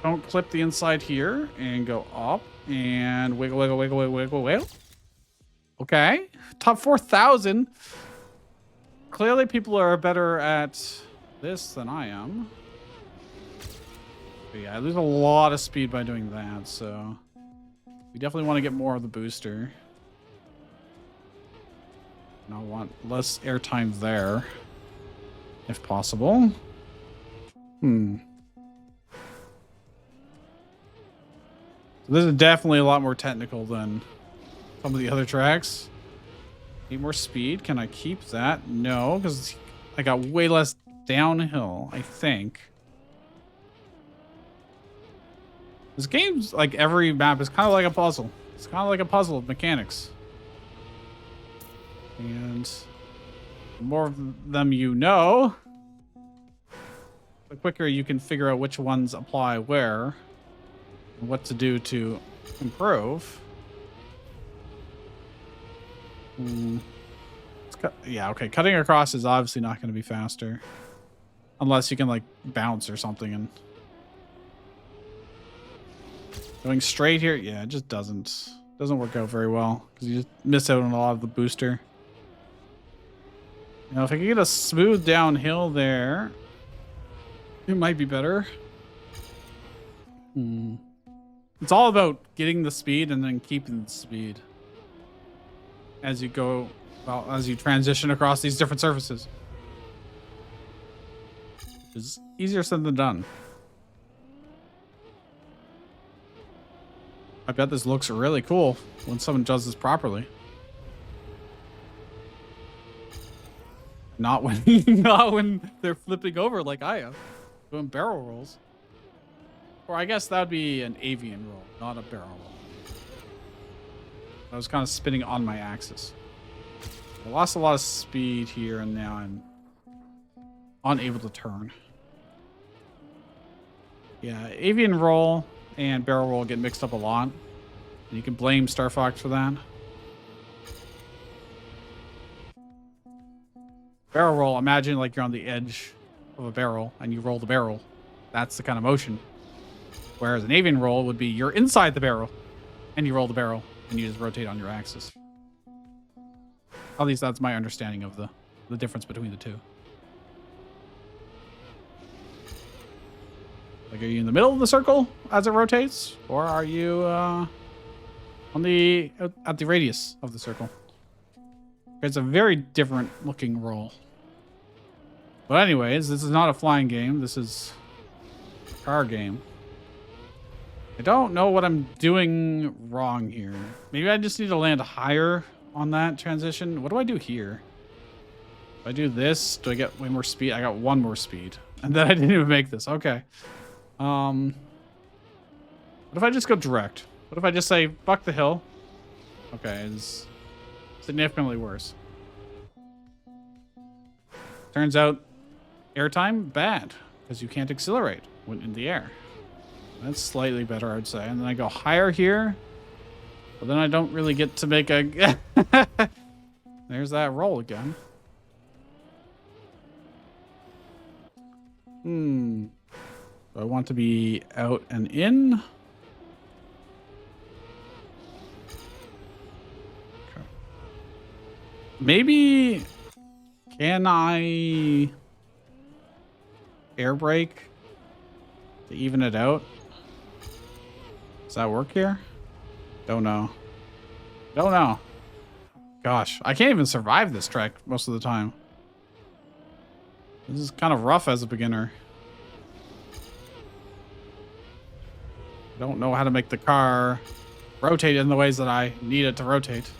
don't clip the inside here and go up and wiggle, wiggle, wiggle, wiggle, wiggle, wiggle. Okay. Top 4,000. Clearly people are better at this than I am. But yeah, I lose a lot of speed by doing that, so we definitely want to get more of the booster. And I want less airtime there, if possible. So this is definitely a lot more technical than some of the other tracks. Need more speed. Can I keep that? No, because I got way less downhill, I think. This game's like every map is kind of like a puzzle. It's kind of like a puzzle of mechanics. And the more of them you know, the quicker you can figure out which ones apply where and what to do to improve. Yeah, okay. Cutting across is obviously not going to be faster. Unless you can, like, bounce or something. And going straight here, yeah, it just doesn't work out very well. Because you just miss out on a lot of the booster. You know, if I could get a smooth downhill there, it might be better. It's all about getting the speed and then keeping the speed. As you go, well, as you transition across these different surfaces. It's easier said than done. I bet this looks really cool when someone does this properly. Not when not when they're flipping over like I am. Doing barrel rolls. Or I guess that would be an avian roll, not a barrel roll. I was kind of spinning on my axis. I lost a lot of speed here and now I'm unable to turn. Yeah, avian roll and barrel roll get mixed up a lot. And you can blame Star Fox for that. Barrel roll, imagine like you're on the edge of a barrel and you roll the barrel. That's the kind of motion. Whereas an avian roll would be you're inside the barrel and you roll the barrel and you just rotate on your axis. At least that's my understanding of the difference between the two. Like, are you in the middle of the circle as it rotates? Or are you at the radius of the circle? It's a very different looking roll. But anyways, this is not a flying game. This is a car game. I don't know what I'm doing wrong here. Maybe I just need to land higher on that transition. What do I do here? If I do this, do I get way more speed? I got one more speed. And then I didn't even make this. Okay. What if I just go direct? What if I just say, fuck the hill? Okay, it's significantly worse. Turns out, airtime, bad. Because you can't accelerate when in the air. That's slightly better, I'd say. And then I go higher here. But then I don't really get to make a... There's that roll again. Do I want to be out and in? Okay. Maybe... Can I... air brake to even it out? Does that work here? Don't know. Don't know. Gosh, I can't even survive this track most of the time. This is kind of rough as a beginner. I don't know how to make the car rotate in the ways that I need it to rotate.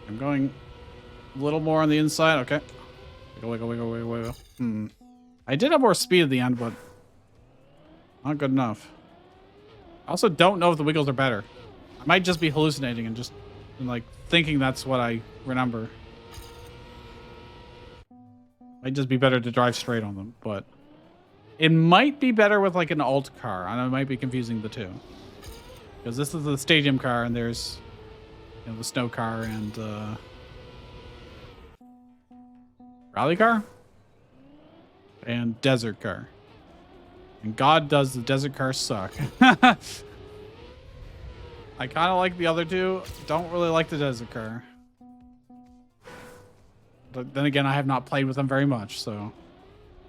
I'm going a little more on the inside. Okay. Wiggle, wiggle, wiggle, wiggle, wiggle. I did have more speed at the end, but not good enough. I also don't know if the wiggles are better. I might just be hallucinating and like thinking that's what I remember. Might just be better to drive straight on them, but it might be better with like an alt car, and I might be confusing the two. Because this is the stadium car, and there's, you know, the snow car and rally car and desert car. And God does the desert car suck. I kind of like the other two. Don't really like the desert car. But then again, I have not played with them very much, so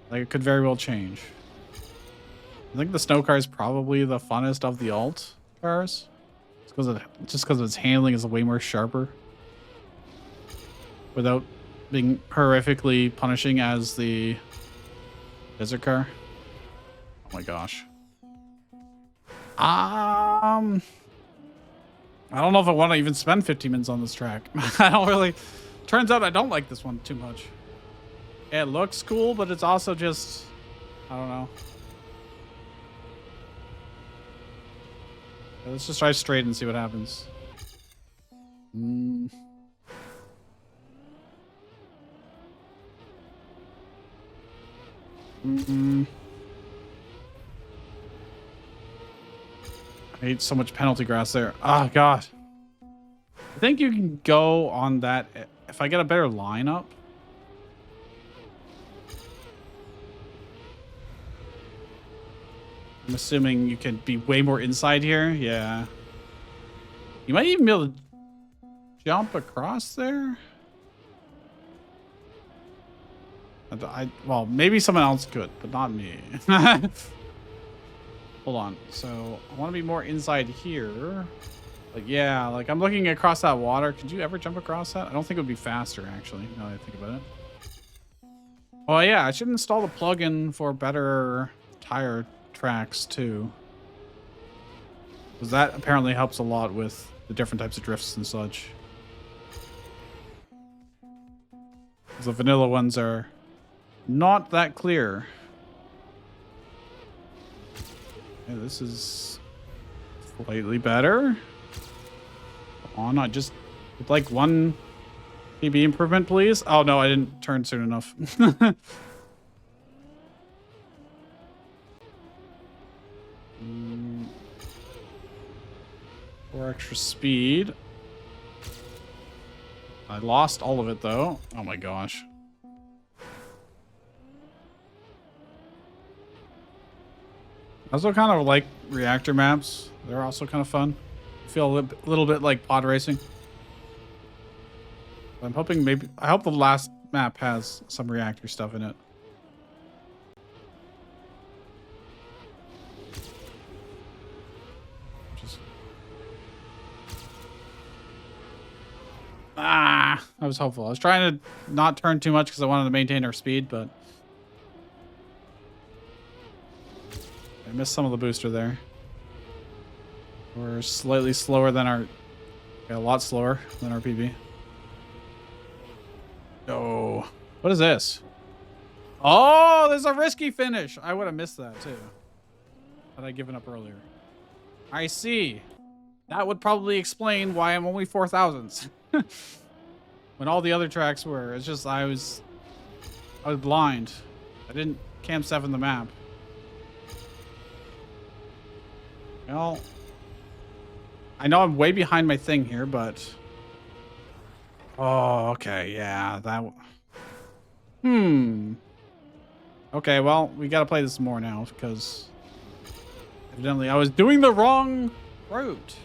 like it could very well change. I think the snow car is probably the funnest of the alt cars. Just because its handling is way more sharper. Without being horrifically punishing as the desert car. Oh my gosh. I don't know if I want to even spend 50 minutes on this track. I don't really... Turns out I don't like this one too much. It looks cool, but it's also just... I don't know. Let's just drive straight and see what happens. Mm. I hate so much penalty grass there. Oh, God. I think you can go on that if I get a better lineup. I'm assuming you can be way more inside here. Yeah. You might even be able to jump across there. Well, maybe someone else could, but not me. Hold on. So I want to be more inside here. Like, yeah, like I'm looking across that water. Could you ever jump across that? I don't think it would be faster, actually, now that I think about it. Oh, yeah, I should install the plugin for better tire tracks, too. Because that apparently helps a lot with the different types of drifts and such. Because the vanilla ones are not that clear. Yeah, this is slightly better. Come on, I just would like one PB improvement, please. Oh no, I didn't turn soon enough. 4 extra speed. I lost all of it though. Oh my gosh. I also kind of like reactor maps. They're also kind of fun. I feel a little bit like pod racing. I'm hoping I hope the last map has some reactor stuff in it. I was hopeful. I was trying to not turn too much because I wanted to maintain our speed, but I missed some of the booster there. We're slightly slower than our... Yeah, a lot slower than our PB. Oh, what is this? Oh, there's a risky finish. I would have missed that too. Had I given up earlier. I see. That would probably explain why I'm only 4,000s. When all the other tracks were. It's just I was blind. I didn't cam 7 the map. Well, I know I'm way behind my thing here, but... Oh, okay, yeah, that... Okay, well, we gotta play this more now, because... Evidently, I was doing the wrong route.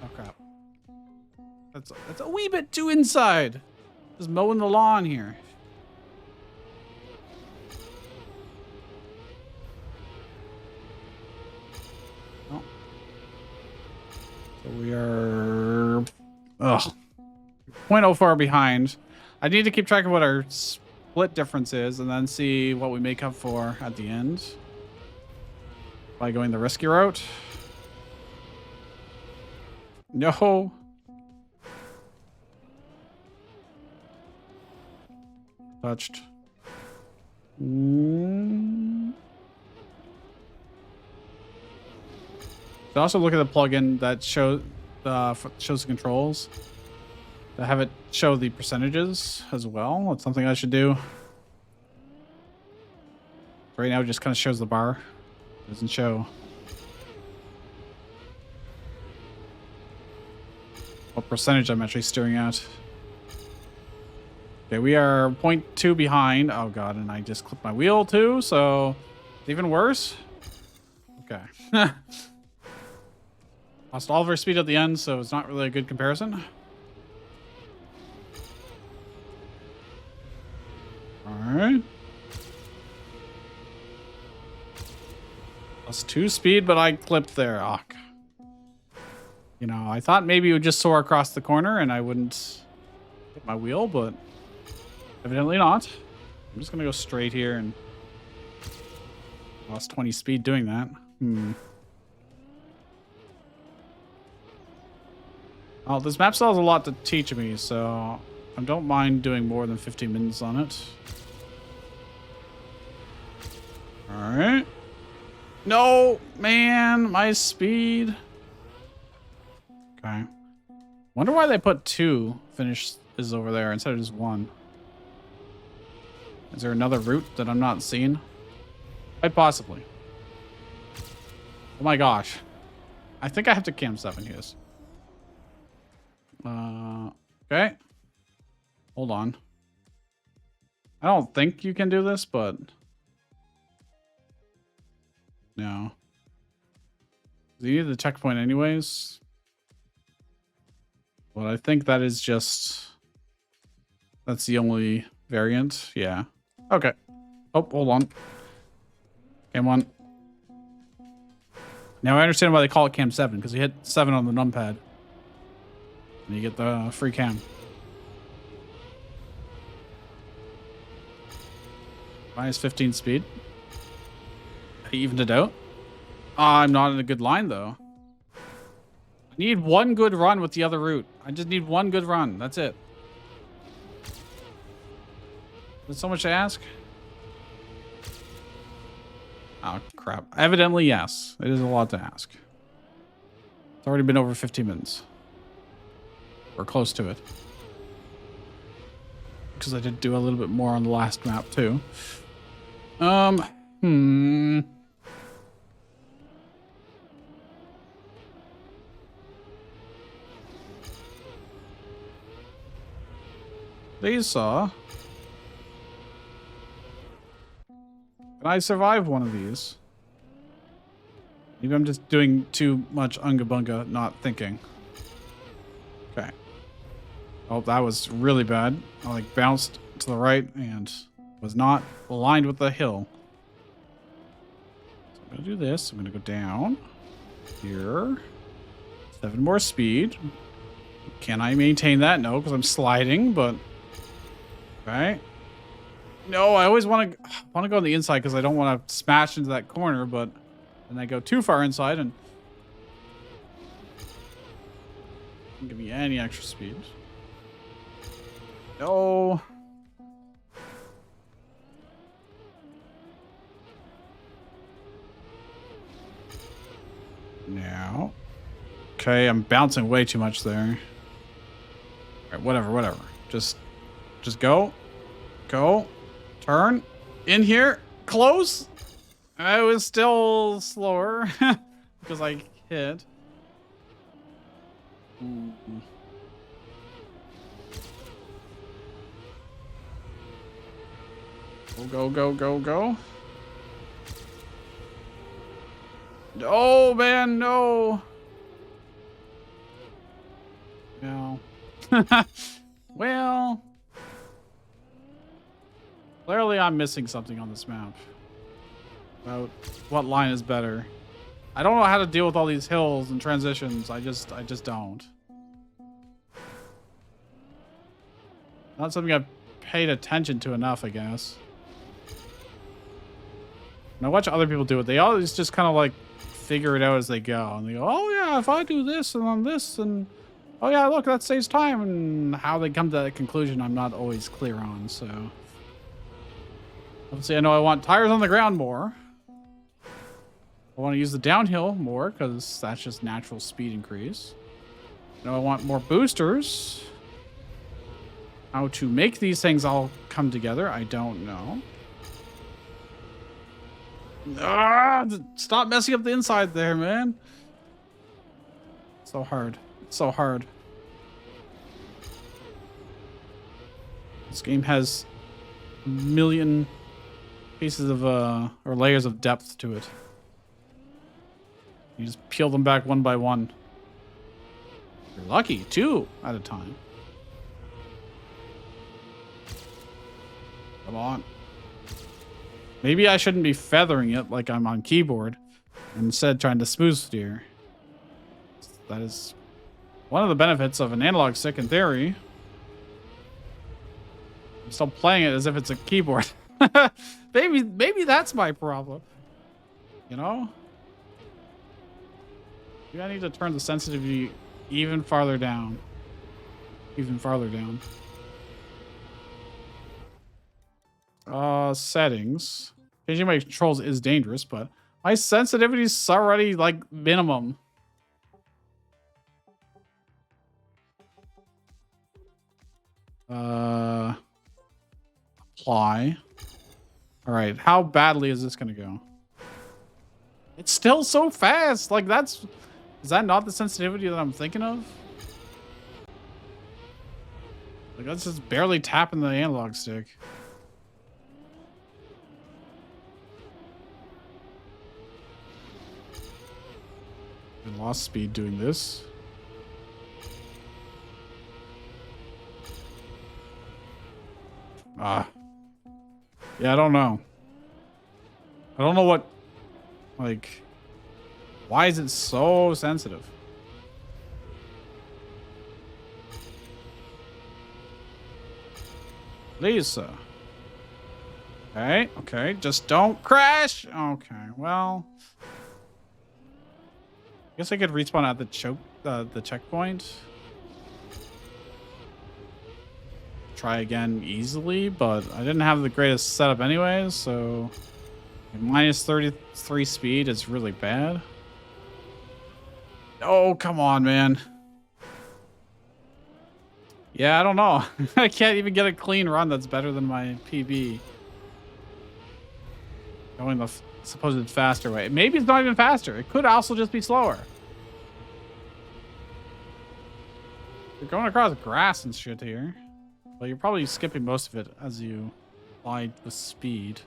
Oh, crap. That's a wee bit too inside. Just mowing the lawn here. Oh. So we are... Ugh. 0.04 behind. I need to keep track of what our split difference is and then see what we make up for at the end. By going the risky route. No. Touched. So also look at the plugin that shows the controls. To have it show the percentages as well. That's something I should do. Right now it just kind of shows the bar. It doesn't show what percentage I'm actually steering at. Okay, we are 0.2 behind. Oh god, and I just clipped my wheel too, so it's even worse. Okay. Lost all of our speed at the end, so it's not really a good comparison. Alright. Lost 2 speed, but I clipped there. Oh, you know, I thought maybe it would just soar across the corner and I wouldn't hit my wheel, but evidently not. I'm just gonna go straight here and lost 20 speed doing that. Oh, this map still has a lot to teach me, so I don't mind doing more than 15 minutes on it. Alright. No, man, my speed. Okay. Wonder why they put 2 finish is over there instead of just 1. Is there another route that I'm not seeing? Quite possibly. Oh my gosh. I think I have to cam 7 here. Okay. Hold on. I don't think you can do this, but no. You need the checkpoint anyways. But I think that is just... That's the only variant. Yeah. Okay. Oh, hold on. Cam 1. Now I understand why they call it cam 7, because you hit 7 on the numpad. And you get the free cam. Minus 15 speed. I evened it out. I'm not in a good line, though. I need one good run with the other route. I just need one good run. That's it. Is it so much to ask? Oh, crap. Evidently, yes. It is a lot to ask. It's already been over 15 minutes. Or close to it. Because I did do a little bit more on the last map, too. Lisa. Can I survive one of these? Maybe I'm just doing too much unga bunga, not thinking. Okay. Oh, that was really bad. I like bounced to the right and was not aligned with the hill. So I'm gonna do this. I'm gonna go down here. 7 more speed. Can I maintain that? No, because I'm sliding, but okay. No, I always want to go on the inside because I don't want to smash into that corner, but then I go too far inside and don't give me any extra speed. No. Now. Okay, I'm bouncing way too much there. All right, whatever. Just go. Go. Turn. In here. Close. I was still slower because I hit. Go. Oh, man, no. No. Well, clearly I'm missing something on this map. About what line is better. I don't know how to deal with all these hills and transitions. I just don't. Not something I've paid attention to enough, I guess. And I watch other people do it. They always just kind of like figure it out as they go. And they go, oh yeah, if I do this and then this and oh yeah, look, that saves time. And how they come to that conclusion, I'm not always clear on. So obviously I know I want tires on the ground more. I want to use the downhill more because that's just natural speed increase. I know I want more boosters. How to make these things all come together, I don't know. Ah, stop messing up the inside there, man. So hard. So hard. This game has a million pieces of, or layers of depth to it. You just peel them back one by one. You're lucky, 2 at a time. Come on. Maybe I shouldn't be feathering it like I'm on keyboard. Instead, trying to smooth steer. That is one of the benefits of an analog stick in theory. I'm still playing it as if it's a keyboard. maybe that's my problem. You know? Maybe I need to turn the sensitivity even farther down. Even farther down. Settings. Changing my controls is dangerous, but My sensitivity is already like minimum. Apply. All right, how badly is this gonna go? It's still so fast. Like is that not the sensitivity that I'm thinking of? Like that's just barely tapping the analog stick. I lost speed doing this. Yeah, I don't know. I don't know what, like, why is it so sensitive? Lisa. Okay, okay, just don't crash. Okay, well, I guess I could respawn at the checkpoint. Try again easily, but I didn't have the greatest setup anyways, so minus 33 speed is really bad. Oh, come on, man. Yeah, I don't know. I can't even get a clean run that's better than my PB. Going the supposed faster way. Maybe it's not even faster. It could also just be slower. You're going across grass and shit here. Well, you're probably skipping most of it as you apply the speed.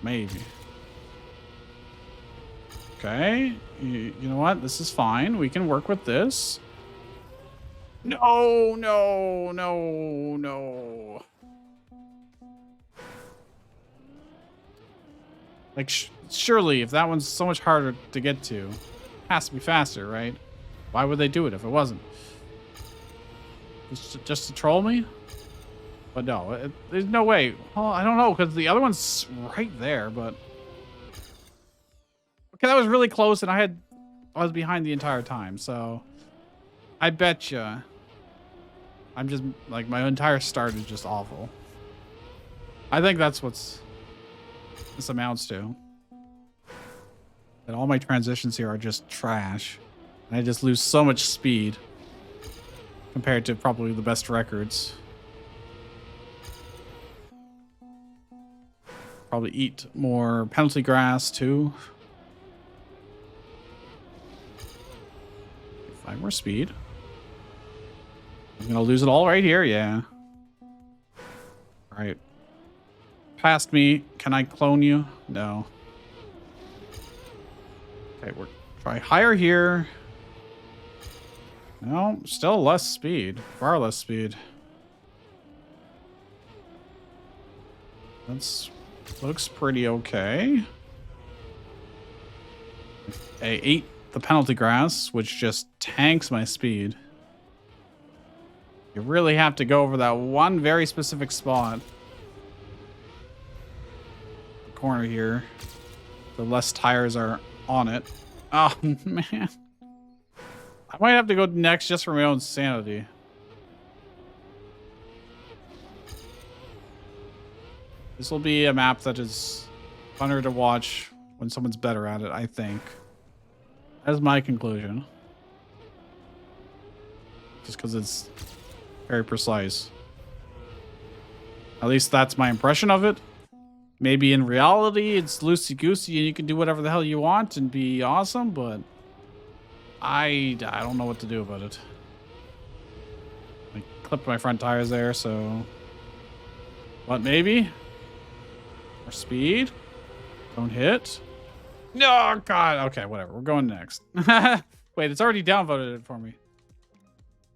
Maybe. Okay. You know what? This is fine. We can work with this. No, no, no, no. Like, surely, if that one's so much harder to get to, it has to be faster, right? Why would they do it if it wasn't? Just to troll me? But no, there's no way. Well, I don't know, because the other one's right there, but... Okay, that was really close, and I was behind the entire time, so... I bet you... I'm just, like, my entire start is just awful. I think that's what's... this amounts to. That all my transitions here are just trash. And I just lose so much speed. Compared to probably the best records. Probably eat more penalty grass too. 5 more speed. I'm gonna lose it all right here, yeah. Alright. Past me. Can I clone you? No. Okay, we're try higher here. No, still less speed. Far less speed. That's looks pretty okay. I ate the penalty grass, which just tanks my speed. You really have to go over that one very specific spot. The corner here. The less tires are on it. Oh, man. I might have to go next just for my own sanity. This will be a map that is funner to watch when someone's better at it, I think. That's my conclusion. Just because it's very precise. At least that's my impression of it. Maybe in reality it's loosey-goosey and you can do whatever the hell you want and be awesome, but I don't know what to do about it. I clipped my front tires there, so... What, maybe? More speed? Don't hit? No, God! Okay, whatever. We're going next. Wait, it's already downvoted it for me.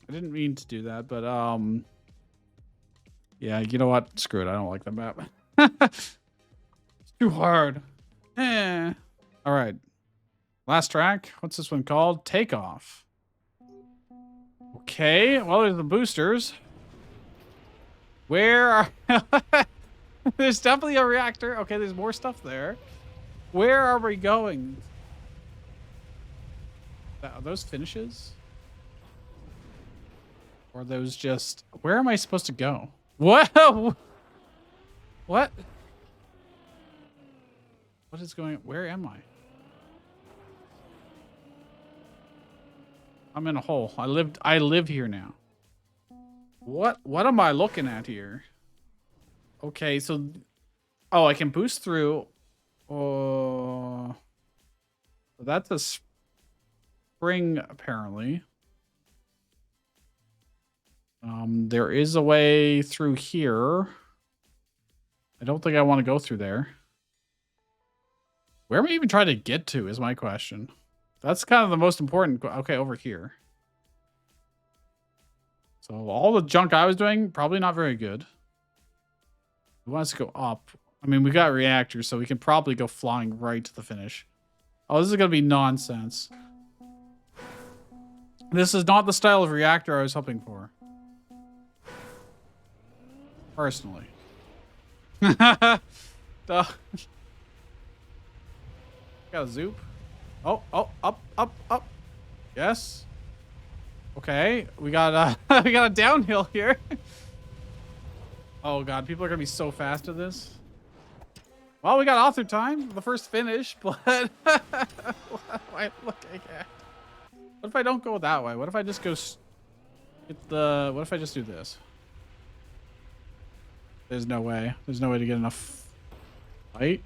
I didn't mean to do that, but, yeah, you know what? Screw it. I don't like the map. It's too hard. Eh. All right. Last track. What's this one called? Takeoff. Okay. Well, there's the boosters. Where are... There's definitely a reactor. Okay, there's more stuff there. Where are we going? Are those finishes? Or are those just... Where am I supposed to go? Whoa! What? What is going? Where am I? I'm in a hole. I live here now. What am I looking at here? Okay, so oh, I can boost through. Oh, that's a spring apparently. There is a way through here. I don't think I want to go through there. Where am I even trying to get to is my question. That's kind of the most important. Okay, over here. So all the junk I was doing, probably not very good. We want us to go up. I mean, we got reactors, so we can probably go flying right to the finish. Oh, this is going to be nonsense. This is not the style of reactor I was hoping for. Personally. Got a zoop. Oh, up. Yes. Okay, we got we got a downhill here. Oh god, people are gonna be so fast at this. Well, we got author time, the first finish, but what am I looking at? What if I don't go that way? What if I just go get the? What if I just do this? There's no way. There's no way to get enough light.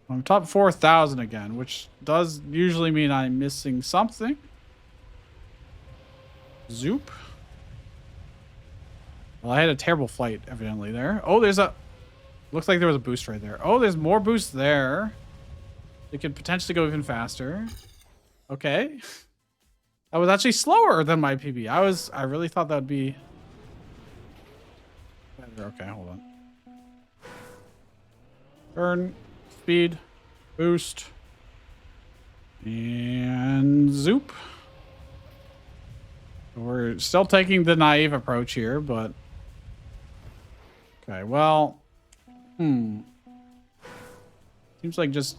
I'm top 4,000 again, which does usually mean I'm missing something. Zoop. Well, I had a terrible flight, evidently, there. Oh, there's a... Looks like there was a boost right there. Oh, there's more boosts there. It could potentially go even faster. Okay. That was actually slower than my PB. I really thought that would be... better. Okay, hold on. Burn. Speed, boost, and zoop. We're still taking the naive approach here, but okay, well, seems like just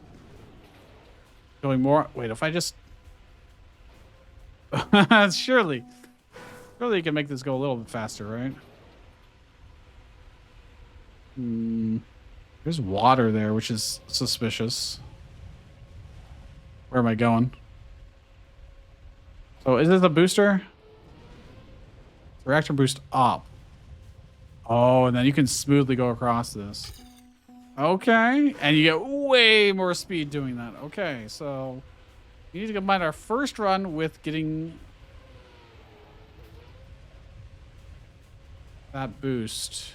going more. Wait, if I just surely you can make this go a little bit faster, right? There's water there, which is suspicious. Where am I going? So is this a booster? Reactor boost up. Oh, and then you can smoothly go across this. Okay. And you get way more speed doing that. Okay, so we need to combine our first run with getting that boost.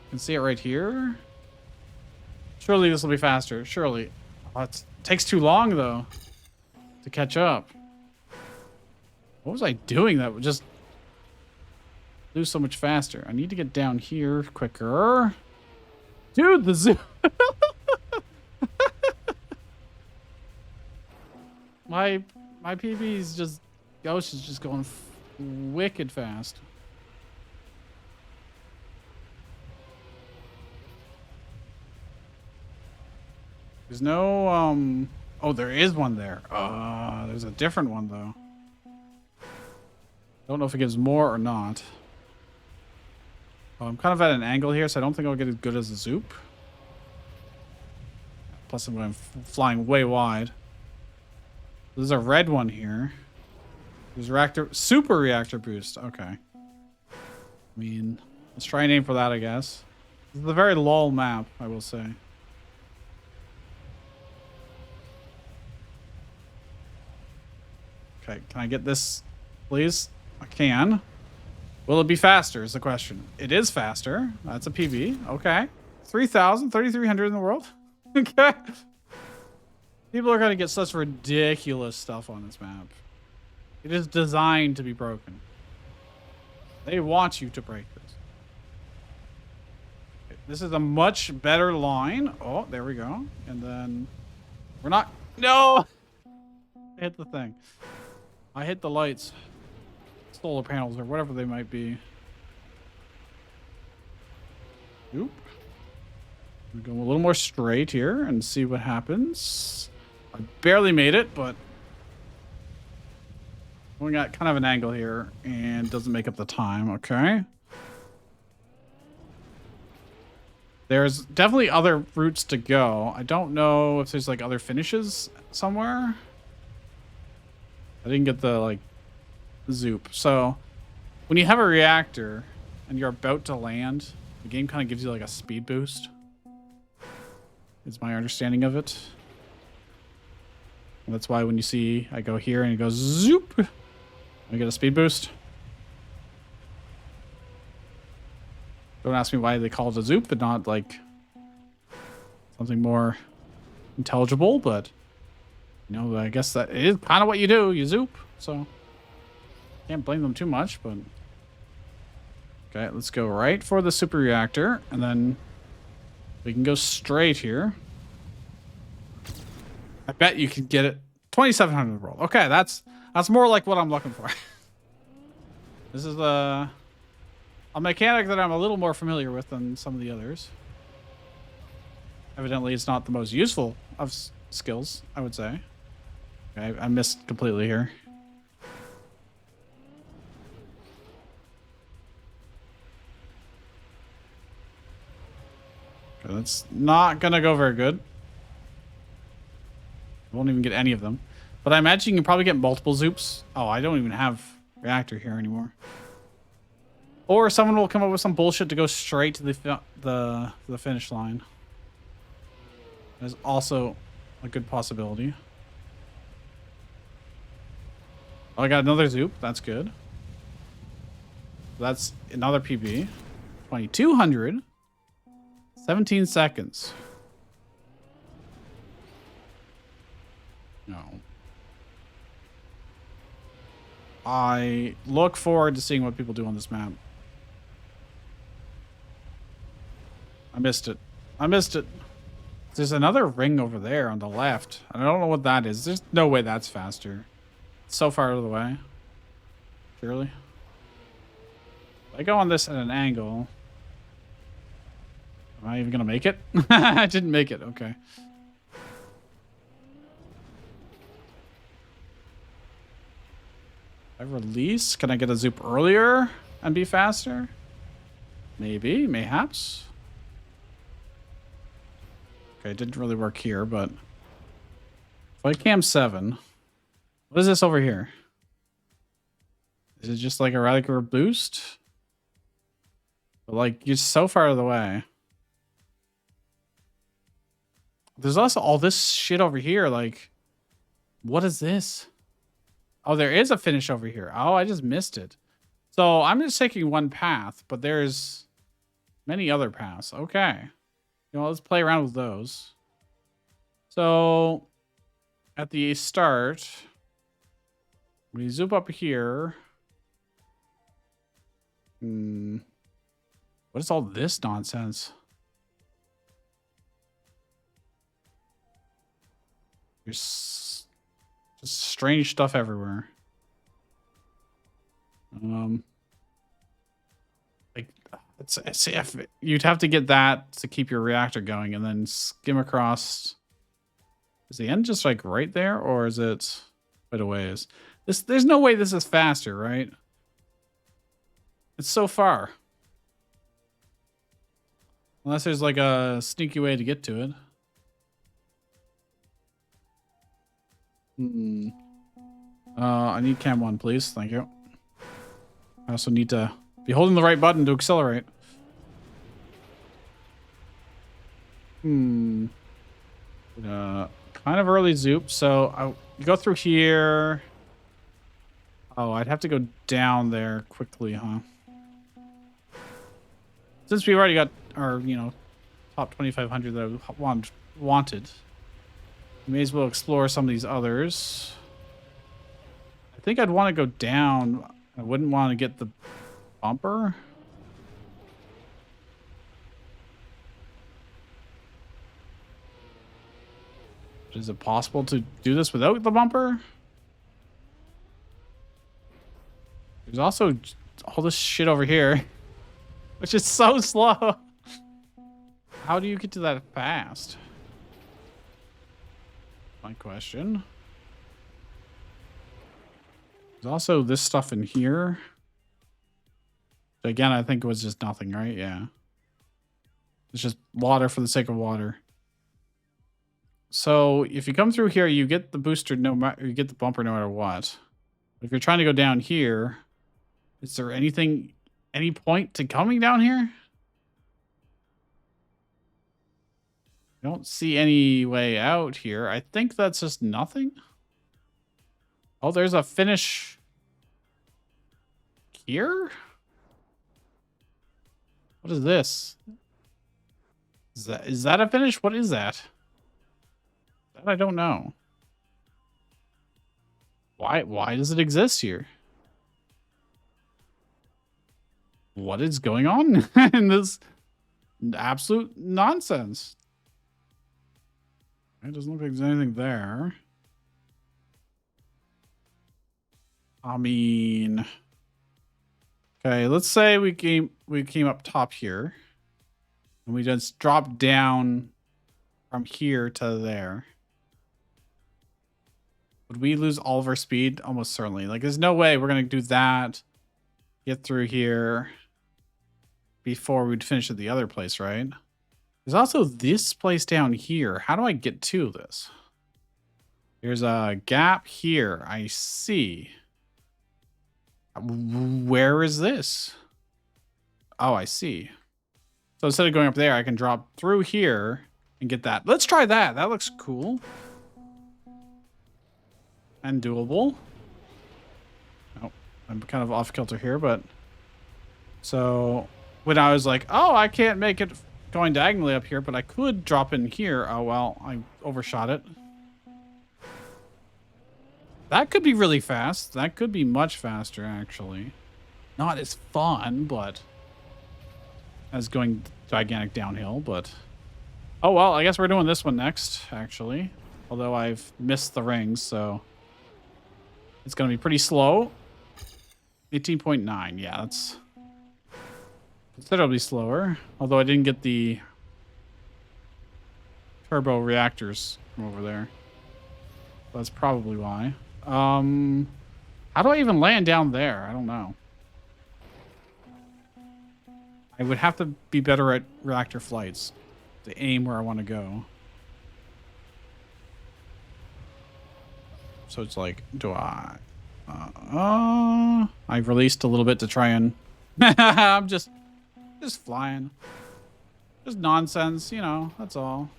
You can see it right here. Surely this will be faster. Surely. Oh, it takes too long, though, to catch up. What was I doing that would just do so much faster? I need to get down here quicker. Dude, the zoo. my PB is just... Ghost is just going wicked fast. There's no, oh, there is one there. There's a different one, though. Don't know if it gives more or not. Well, I'm kind of at an angle here, so I don't think I'll get as good as a zoop. Plus, I'm going flying way wide. There's a red one here. There's super reactor boost. Okay. I mean, let's try and aim for that, I guess. This is a very lol map, I will say. Okay, can I get this, please? I can. Will it be faster is the question. It is faster. That's a PB. Okay. 3,000, 3,300 in the world. Okay. People are going to get such ridiculous stuff on this map. It is designed to be broken. They want you to break this. Okay, this is a much better line. Oh, there we go. And then we're not... No! I hit the thing. I hit the lights. Solar panels or whatever they might be. Oop. We go a little more straight here and see what happens. I barely made it, but we got kind of an angle here and doesn't make up the time. Okay. There's definitely other routes to go. I don't know if there's like other finishes somewhere. I didn't get the like zoop. So when you have a reactor and you're about to land, the game kind of gives you like a speed boost. Is my understanding of it. And that's why when you see I go here and it goes zoop, I get a speed boost. Don't ask me why they call it a zoop, but not like something more intelligible. But you know, I guess that is kind of what you do. You zoop, so can't blame them too much. But okay, let's go right for the super reactor, and then we can go straight here. I bet you can get it 2,700 world. Okay, that's more like what I'm looking for. This is a mechanic that I'm a little more familiar with than some of the others. Evidently, it's not the most useful of skills, I would say. Okay, I missed completely here. Okay, that's not gonna go very good. Won't even get any of them. But I imagine you can probably get multiple zoops. Oh, I don't even have reactor here anymore. Or someone will come up with some bullshit to go straight to the finish line. That's also a good possibility. Oh, I got another zoop. That's good. That's another PB. 2,200. 17 seconds. No. I look forward to seeing what people do on this map. I missed it. I missed it. There's another ring over there on the left. I don't know what that is. There's no way that's faster. It's so far out of the way. Surely. If I go on this at an angle. Am I even going to make it? I didn't make it. Okay. I release. Can I get a zoop earlier and be faster? Maybe. Mayhaps. Okay, it didn't really work here, but flight cam 7. What is this over here? Is it just like a radical boost? But like, you're so far out of the way. There's also all this shit over here. Like, what is this? Oh, there is a finish over here. Oh, I just missed it. So I'm just taking one path, but there's many other paths. Okay. You know, let's play around with those. So at the start, we zoom up here. What is all this nonsense? There's just strange stuff everywhere. Like it's if you'd have to get that to keep your reactor going, and then skim across. Is the end just like right there, or is it quite a ways? There's no way this is faster, right? It's so far. Unless there's like a sneaky way to get to it. I need cam 1, please. Thank you. I also need to be holding the right button to accelerate. Kind of early zoop. So you go through here. Oh, I'd have to go down there quickly, huh? Since we've already got our, you know, top 2,500 that I wanted, we may as well explore some of these others. I think I'd want to go down. I wouldn't want to get the bumper. Is it possible to do this without the bumper? There's also all this shit over here, which is so slow. How do you get to that fast? My question. There's also this stuff in here. Again, I think it was just nothing, right? Yeah. It's just water for the sake of water. So if you come through here, you get the booster no matter, you get the bumper no matter what. But if you're trying to go down here, is there anything, any point to coming down here? I don't see any way out here. I think that's just nothing. Oh, there's a finish here? What is this? Is that a finish? What is that? That I don't know. Why does it exist here? What is going on in this absolute nonsense? It doesn't look like there's anything there. I mean, okay, let's say we came up top here and we just dropped down from here to there. Would we lose all of our speed? Almost certainly. Like, there's no way we're going to do that, get through here before we'd finish at the other place, right? There's also this place down here. How do I get to this? There's a gap here. I see. Where is this? Oh, I see. So instead of going up there, I can drop through here and get that. Let's try that. That looks cool. And doable. Oh, I'm kind of off kilter here, but... So, when I was like, oh, I can't make it going diagonally up here, but I could drop in here. Oh, well, I overshot it. That could be really fast. That could be much faster, actually. Not as fun, but... as going gigantic downhill, but... Oh, well, I guess we're doing this one next, actually. Although I've missed the rings, so... it's going to be pretty slow. 18.9. Yeah, that's considerably slower. Although I didn't get the turbo reactors from over there. That's probably why. How do I even land down there? I don't know. I would have to be better at reactor flights to aim where I want to go. So it's like, do I... I've released a little bit to try and... I'm just flying. Just nonsense, you know, that's all.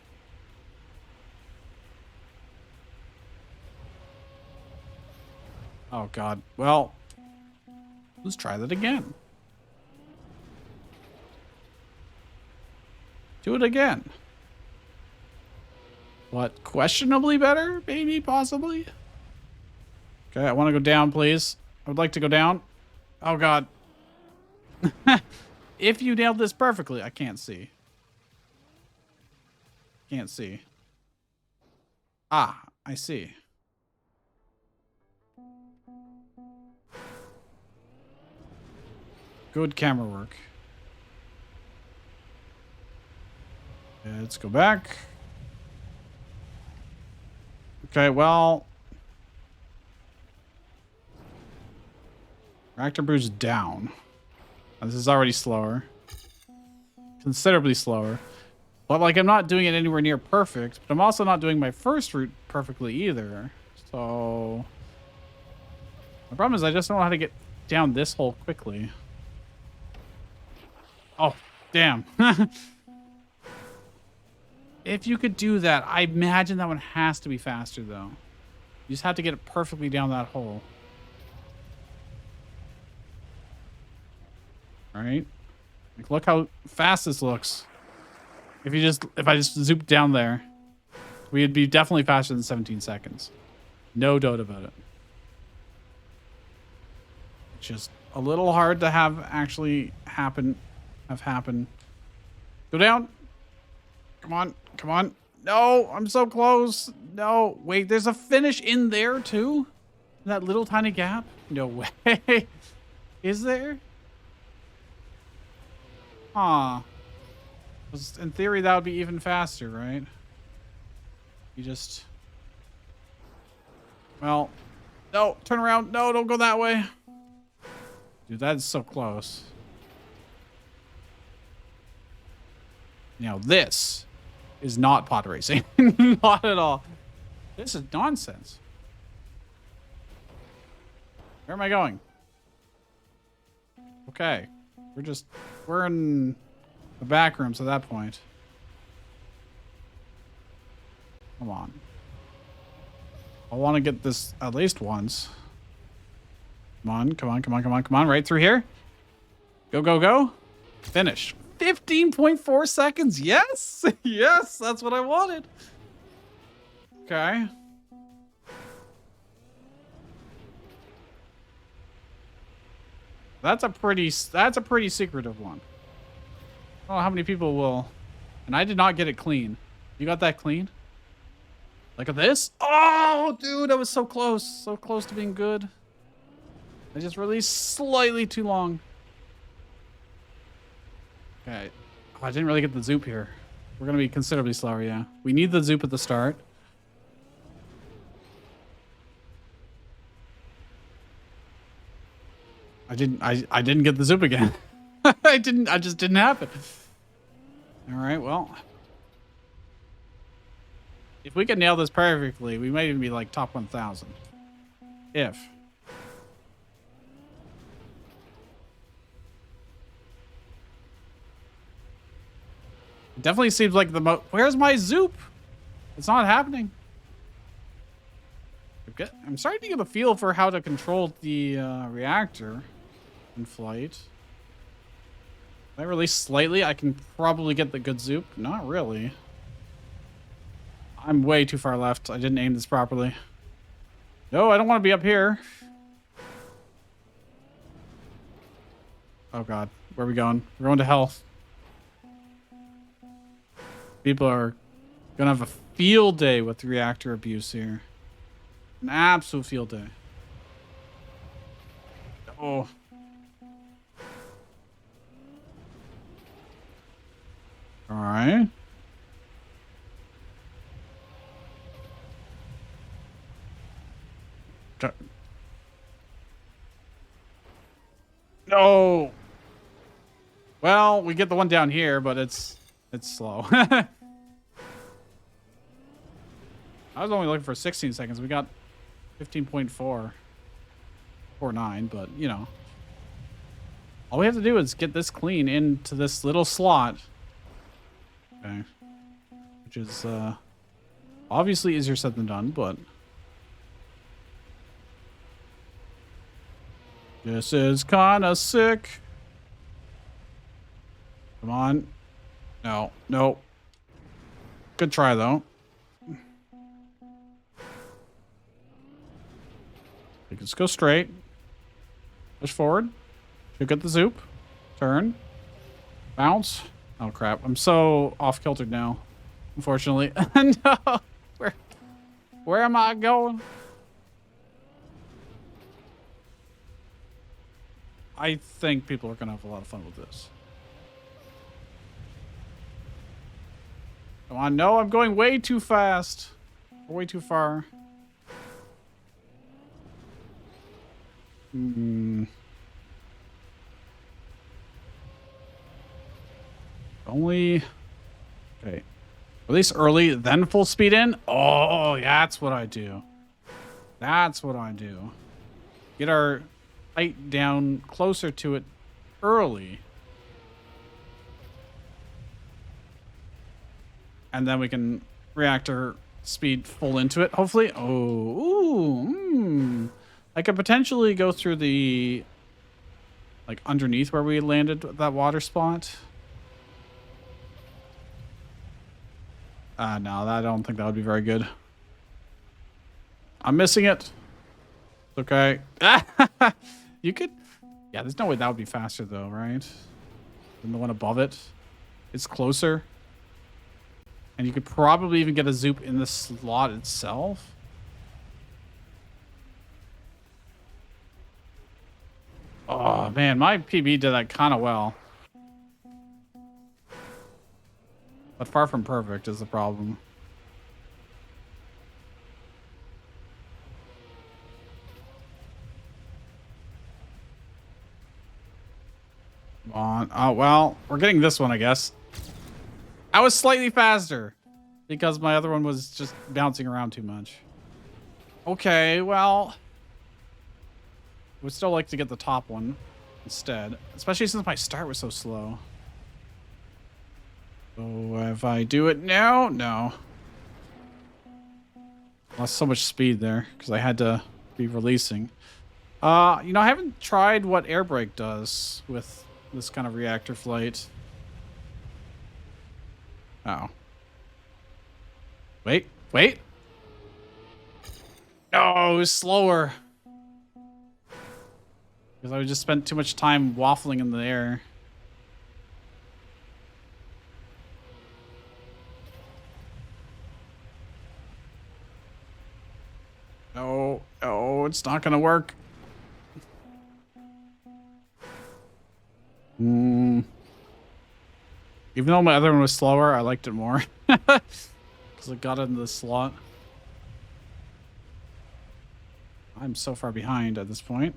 Oh, God. Well, let's try that again. Do it again. What? Questionably better? Maybe, possibly? Okay, I want to go down, please. I would like to go down. Oh, God. If you nailed this perfectly, I can't see. Can't see. Ah, I see. Good camera work. Okay, let's go back. Okay, well... reactor boost down. This is already slower. Considerably slower. But, like, I'm not doing it anywhere near perfect. But I'm also not doing my first route perfectly either. So... the problem is I just don't know how to get down this hole quickly. Oh, damn. If you could do that, I imagine that one has to be faster, though. You just have to get it perfectly down that hole. All right. Like, look how fast this looks. If I just zooped down there, we'd be definitely faster than 17 seconds. No doubt about it. It's just a little hard to have actually happen. Go down. Come on. Come on. No, I'm so close. No, wait, there's a finish in there too? In that little tiny gap? No way. Is there? Huh. In theory, that would be even faster, right? You just... well, no, turn around. No, don't go that way. Dude, that is so close. Now this is not pod racing. Not at all. This is nonsense. Where am I going? Okay. We're in the back rooms at that point. Come on. I want to get this at least once. Come on, come on, come on, come on, come on. Right through here. Go, go, go. Finish. 15.4 seconds. Yes. Yes, that's what I wanted. Okay. That's a pretty secretive one. I don't know how many people will. And I did not get it clean. You got that clean? Look at this. Oh, dude, I was so close. So close to being good. I just released slightly too long. Okay. Oh, I didn't really get the zoop here. We're going to be considerably slower, yeah. We need the zoop at the start. I didn't get the zoop again. I just didn't happen. All right, well. If we can nail this perfectly, we might even be like top 1,000. If. It definitely seems like the most. Where's my zoop? It's not happening. I'm starting to get a feel for how to control the reactor in flight. If I release slightly, I can probably get the good zoop. Not really. I'm way too far left. I didn't aim this properly. No, I don't want to be up here. Oh god, where are we going? We're going to hell. People are gonna have a field day with reactor abuse here. An absolute field day. Oh. All right. No. Well, we get the one down here, but it's slow. I was only looking for 16 seconds. We got 15.449, but you know, all we have to do is get this clean into this little slot. Okay. Which is obviously easier said than done, but this is kind of sick. Come on. No, no. Good try though. Let's go straight. Push forward. Should get the zoop. Turn. Bounce. Oh crap. I'm so off kiltered now. Unfortunately. No. Where am I going? I think people are gonna have a lot of fun with this. Come on, no, I'm going way too fast. Way too far. Only. Okay. Release early, then full speed in. Oh, that's what I do. That's what I do. Get our height down closer to it early. And then we can reactor speed full into it, hopefully. Oh, ooh, I could potentially go through the, like, underneath where we landed that water spot. No, I don't think that would be very good. I'm missing it. It's okay. You could... Yeah, there's no way that would be faster, though, right? Than the one above it. It's closer. And you could probably even get a zoop in the slot itself. Oh, man, my PB did that kind of well. But far from perfect is the problem. Come on. Oh, well, we're getting this one, I guess. I was slightly faster because my other one was just bouncing around too much. Okay, well, I would still like to get the top one instead, especially since my start was so slow. So if I do it now, no. Lost so much speed there because I had to be releasing. You know, I haven't tried what air brake does with this kind of reactor flight. Oh. Wait. No, it was slower. Because I just spent too much time waffling in the air. No, it's not gonna work. Even though my other one was slower, I liked it more. Because it got into the slot. I'm so far behind at this point.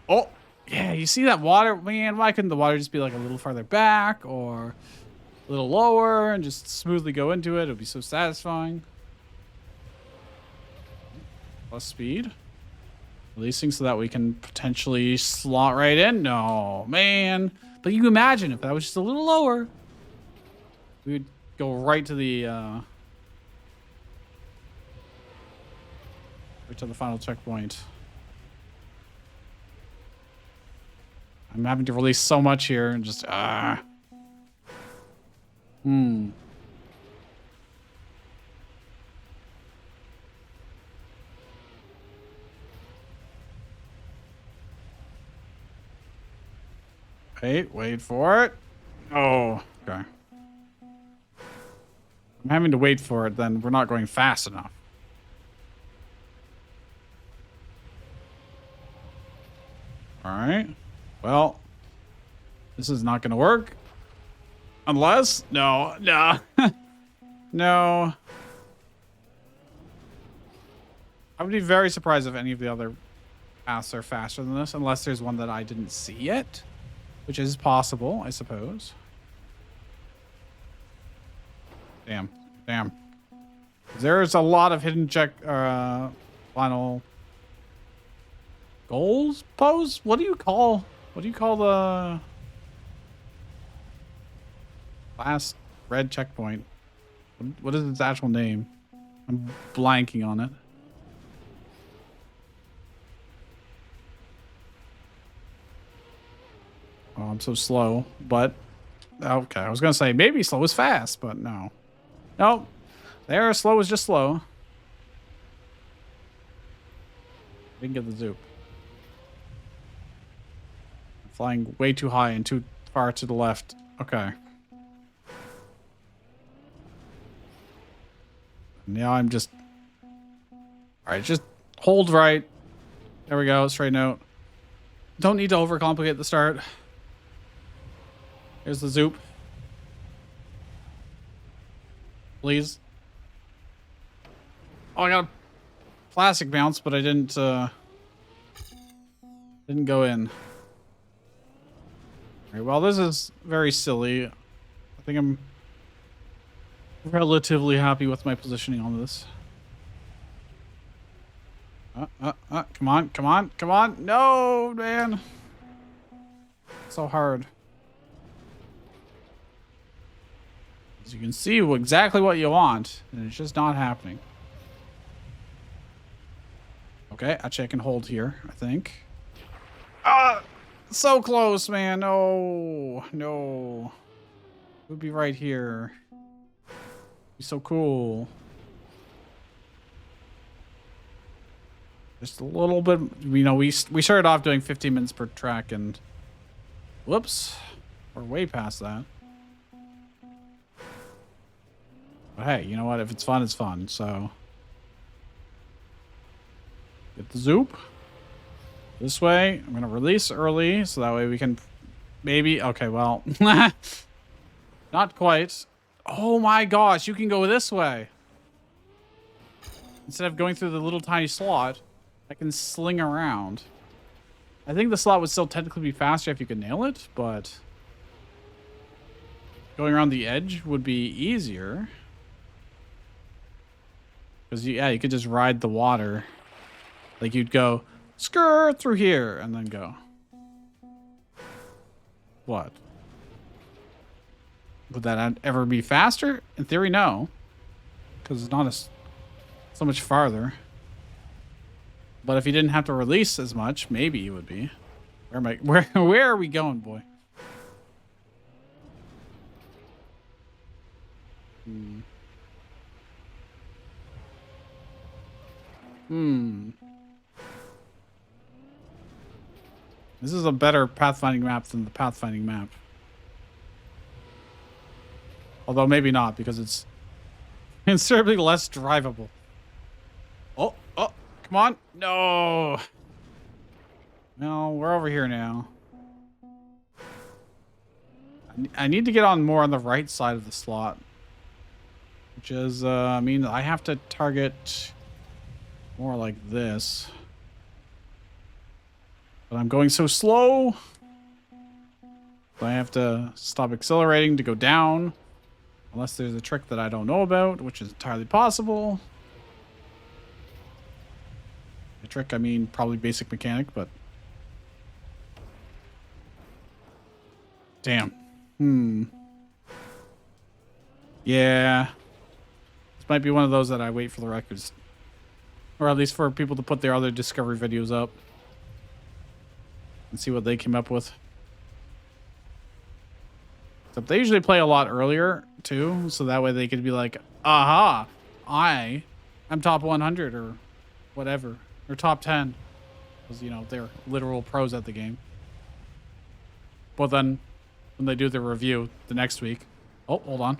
Oh, yeah, you see that water? Man, why couldn't the water just be like a little farther back or a little lower and just smoothly go into it? It would be so satisfying. Plus speed. Releasing so that we can potentially slot right in. No, man. But you imagine if that was just a little lower, we would go right to the final checkpoint. I'm having to release so much here and just Wait for it. Oh, okay. I'm having to wait for it, then we're not going fast enough. All right. Well, this is not going to work. Unless, no. No. I would be very surprised if any of the other paths are faster than this, unless there's one that I didn't see yet. Which is possible, I suppose. Damn. There's a lot of hidden final goals pose? What do you call the last red checkpoint? What is its actual name? I'm blanking on it. Oh, I'm so slow, but okay. I was gonna say maybe slow is fast, but no. Nope. There, slow is just slow. Didn't get the zoop. I'm flying way too high and too far to the left. Okay. Now I'm just... Alright, just hold right. There we go, straighten out. Don't need to overcomplicate the start. Here's the zoop. Please. Oh, I got a plastic bounce, but I didn't go in. Alright, well, this is very silly. I think I'm relatively happy with my positioning on this. Come on. No, man. So hard. As you can see exactly what you want, and it's just not happening. Okay, actually I can hold here, I think. So close, man. No. It would be right here. Be so cool. Just a little bit, you know, we started off doing 15 minutes per track and whoops, we're way past that. But hey, you know what? If it's fun, it's fun. So get the zoop this way. I'm gonna release early so that way we can maybe. Okay, well, not quite. Oh my gosh, you can go this way instead of going through the little tiny slot. I can sling around. I think the slot would still technically be faster if you could nail it, but Going around the edge would be easier. Because, yeah, you could just ride the water. Like, you'd go, skirt through here, and then go. What? Would that ever be faster? In theory, no. Because it's not so much farther. But if you didn't have to release as much, maybe it would be. Where am I? Where are we going, boy? This is a better pathfinding map than the pathfinding map. Although maybe not, because it's considerably less drivable. Oh, come on. No. No, we're over here now. I need to get on more on the right side of the slot. Which is, I mean, I have to target more like this. But I'm going so slow. I have to stop accelerating to go down. Unless there's a trick that I don't know about, which is entirely possible. A trick, I mean, probably basic mechanic, but... Damn. Yeah. This might be one of those that I wait for the records. Or at least for people to put their other Discovery videos up. And see what they came up with. Except they usually play a lot earlier, too. So that way they could be like, aha, I'm top 100 or whatever. Or top 10. Because, you know, they're literal pros at the game. But then, when they do their review the next week... Oh, hold on.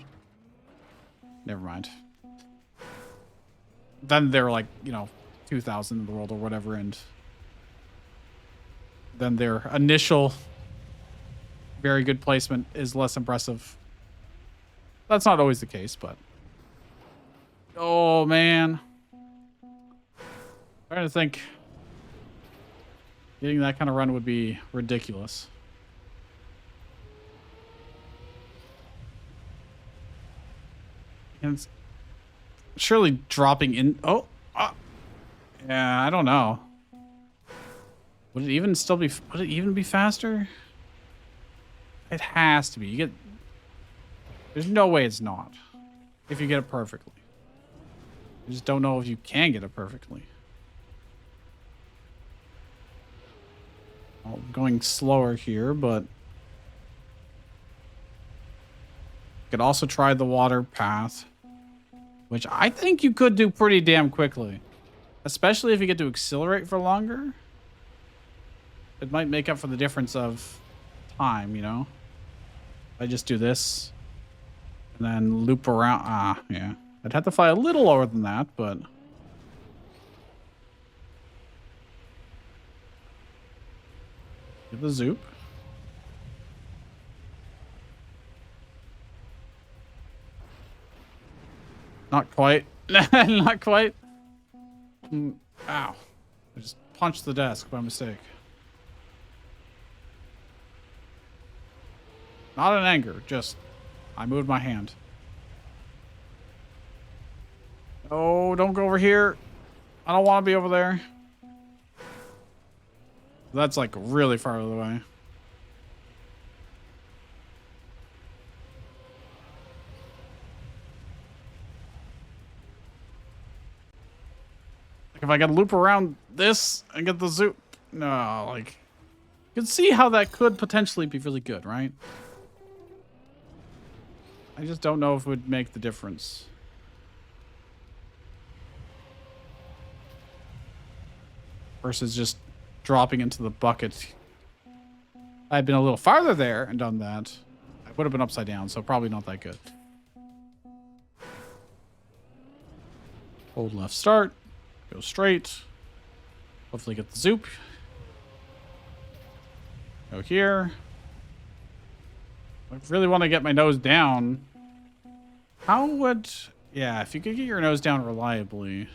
Never mind. Then they're like, you know, 2,000 in the world or whatever, and... then their initial very good placement is less impressive. That's not always the case, but... Oh, man. I'm trying to think. Getting that kind of run would be ridiculous. And it's surely dropping in... Oh! Yeah, I don't know. Would it even still be... Would it even be faster? It has to be. You get... There's no way it's not. If you get it perfectly. I just don't know if you can get it perfectly. Well, I'm going slower here, but... You could also try the water path. Which I think you could do pretty damn quickly. Especially if you get to accelerate for longer. It might make up for the difference of time, you know? I just do this and then loop around. Yeah. I'd have to fly a little lower than that, but... Get the zoop. Not quite. Not quite. Ow. I just punched the desk by mistake. Not in anger, just I moved my hand. Oh, don't go over here. I don't want to be over there. That's like really far away. Like if I could loop around this and get the zoop. No, like you can see how that could potentially be really good, right? I just don't know if it would make the difference. Versus just dropping into the bucket. If I had been a little farther there and done that, I would have been upside down, so probably not that good. Hold left start. Go straight. Hopefully get the zoop. Go here. I really want to get my nose down. How would... Yeah, if you could get your nose down reliably.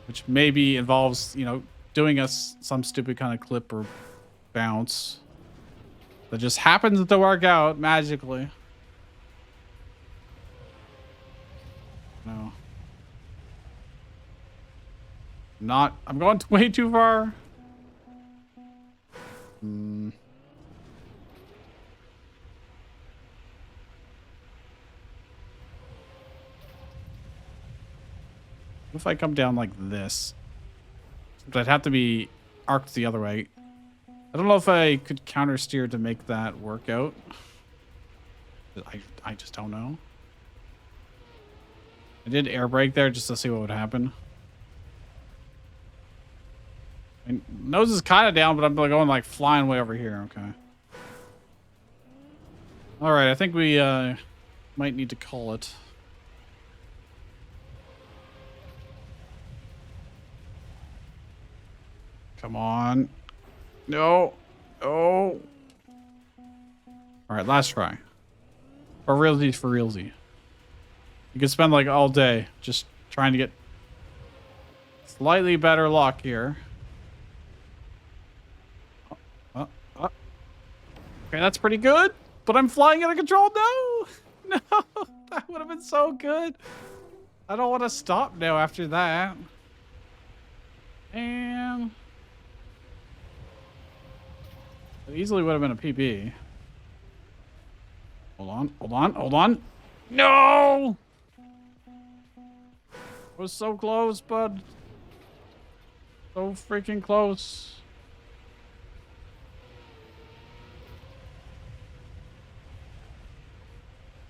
Which maybe involves, you know, doing some stupid kind of clip or bounce. That just happens to work out magically. No. Not. I'm going way too far. What if I come down like this? But I'd have to be arced the other way. I don't know if I could counter steer to make that work out. I just don't know. I did air brake there just to see what would happen. My nose is kind of down, but I'm going like flying way over here. Okay. All right, I think we might need to call it. Come on. No. Oh. All right, last try. For realsies, for realsy. You can spend like all day just trying to get slightly better luck here. Okay, that's pretty good, but I'm flying out of control. No, no, that would have been so good. I don't want to stop now after that. And it easily would have been a PB. Hold on, hold on, hold on. No! It was so close, bud. So freaking close.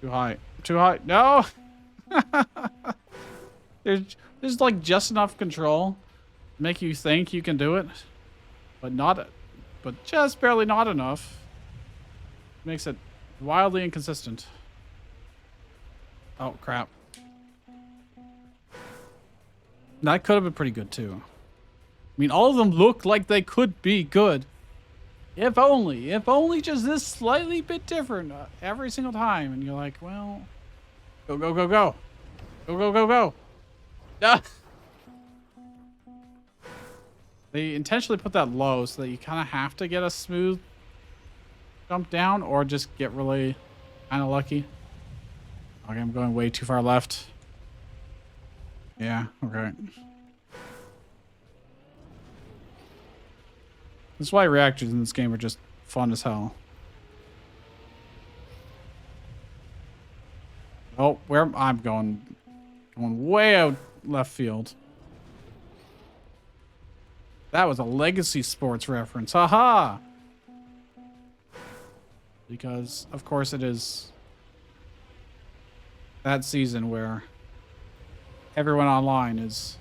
Too high. Too high. No! There's like just enough control to make you think you can do it, but just barely not enough. Makes it wildly inconsistent. Oh, crap. That could have been pretty good, too. I mean, all of them look like they could be good. If only just this slightly bit different every single time. And you're like, well, go, go, go, go. Go, go, go, go. Ah. They intentionally put that low so that you kind of have to get a smooth jump down or just get really kind of lucky. Okay, I'm going way too far left. Yeah, okay. That's why reactors in this game are just fun as hell. Oh, where I'm going way out left field. That was a Legacy Sports reference. Haha! Because, of course, it is that season where everyone online is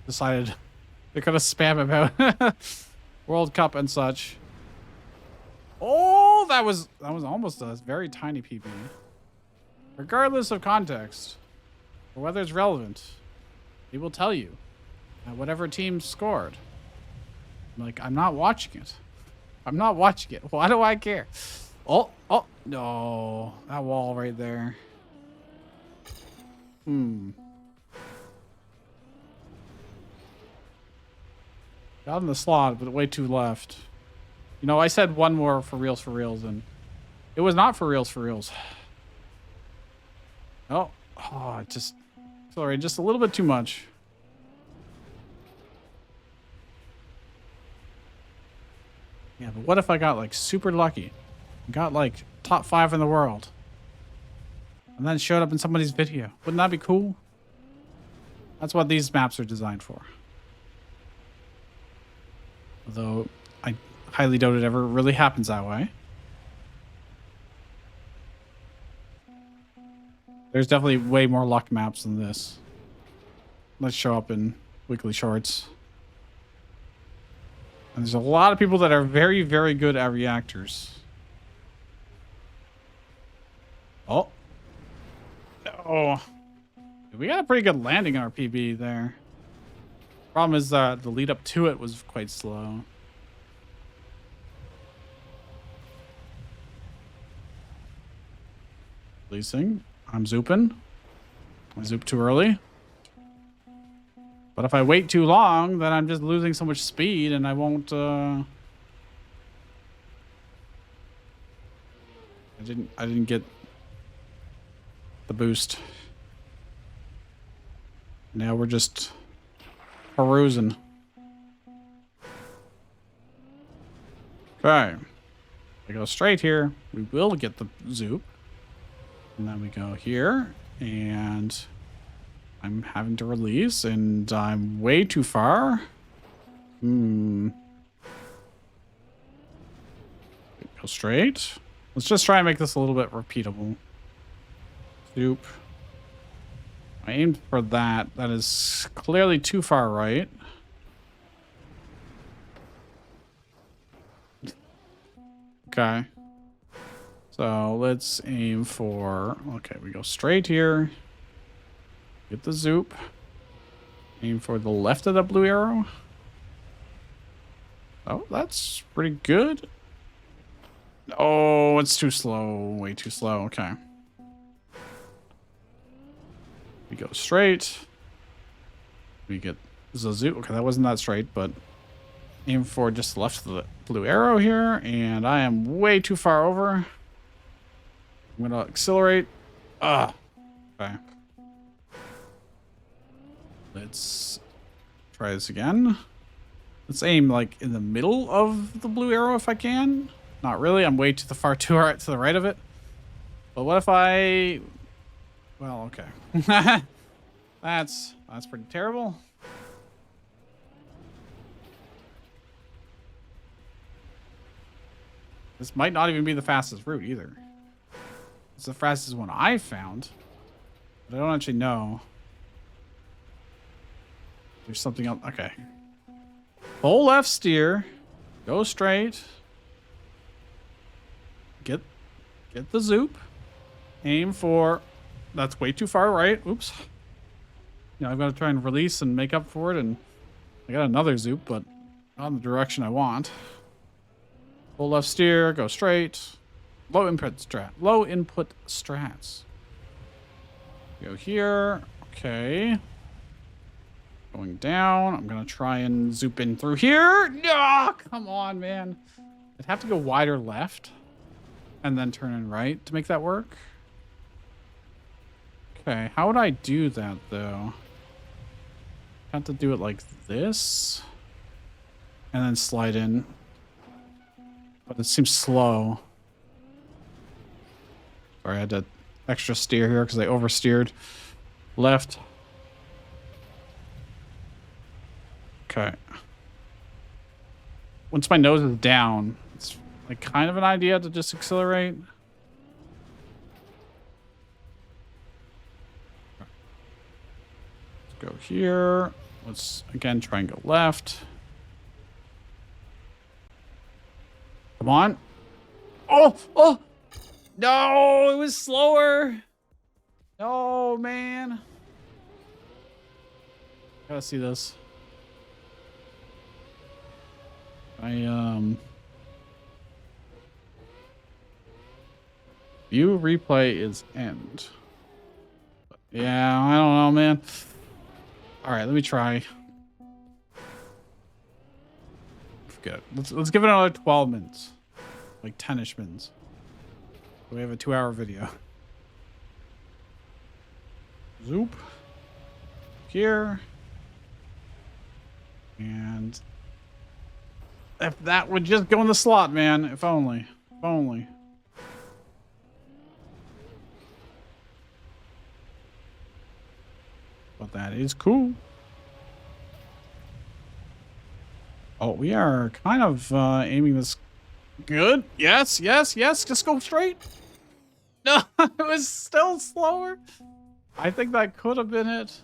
decided they're gonna spam about World Cup and such. Oh, that was almost a very tiny PB. Regardless of context or whether it's relevant, it will tell you whatever team scored. I'm not watching it. I'm not watching it. Why do I care? Oh, no, that wall right there. Got in the slot, but way too left. You know, I said one more for reals, and it was not for reals. Oh, sorry, just a little bit too much. Yeah, but what if I got like super lucky? Got like top 5 in the world. And then showed up in somebody's video. Wouldn't that be cool? That's what these maps are designed for. Although I highly doubt it ever really happens that way. There's definitely way more luck maps than this. Let's show up in weekly shorts. And there's a lot of people that are very, very good at reactors. Oh. Oh. We got a pretty good landing on our PB there. Problem is that the lead up to it was quite slow. Releasing. I'm zooping. I zoop too early. But if I wait too long, then I'm just losing so much speed and I won't I didn't get the boost. Now we're just perusing. Okay. We go straight here. We will get the zoop. And then we go here. And I'm having to release. And I'm way too far. Go straight. Let's just try and make this a little bit repeatable. Zoop. I aimed for that. That is clearly too far right. Okay. So let's aim for... Okay, we go straight here. Get the zoop. Aim for the left of the blue arrow. Oh, that's pretty good. Oh, it's too slow. Way too slow. Okay. We go straight. We get the zoop. Okay, that wasn't that straight, but aim for just left of the blue arrow here. And I am way too far over. I'm going to accelerate. Okay. Let's try this again. Let's aim like in the middle of the blue arrow if I can. Not really. I'm way too far to the right of it. But what if I... Well, okay. That's pretty terrible. This might not even be the fastest route either. It's the fastest one I found. But I don't actually know. There's something else. Okay. Full left steer. Go straight. Get the zoop. Aim for... That's way too far right. Oops. Yeah, I've got to try and release and make up for it. And I got another zoop, but not in the direction I want. Full left steer. Go straight. Low input strats. Go here. Okay. Going down. I'm going to try and zoop in through here. No, come on, man. I'd have to go wider left and then turn in right to make that work. Okay, how would I do that, though? I have to do it like this. And then slide in. But it seems slow. Sorry, I had to extra steer here because I oversteered. Left. Okay. Once my nose is down, it's like kind of an idea to just accelerate. Go here. Let's again try and go left. Come on. Oh! No, it was slower. No, man. Gotta see this. View replay is end. Yeah, I don't know, man. All right, let me try. Forget it. Let's give it another 12 minutes. Like 10-ish minutes. We have a 2-hour video. Zoop. Here. And if that would just go in the slot, man. If only. If only. But that is cool. Oh, we are kind of aiming this good. Yes. Just go straight. No, it was still slower. I think that could have been it.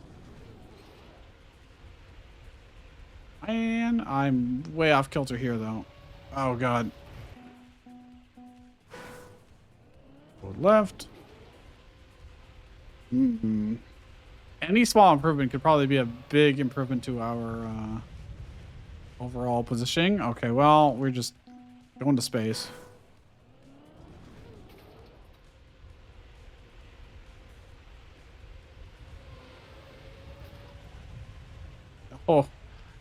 Man, I'm way off kilter here, though. Oh, God. Go left. Any small improvement could probably be a big improvement to our overall positioning. Okay, well, we're just going to space. Oh,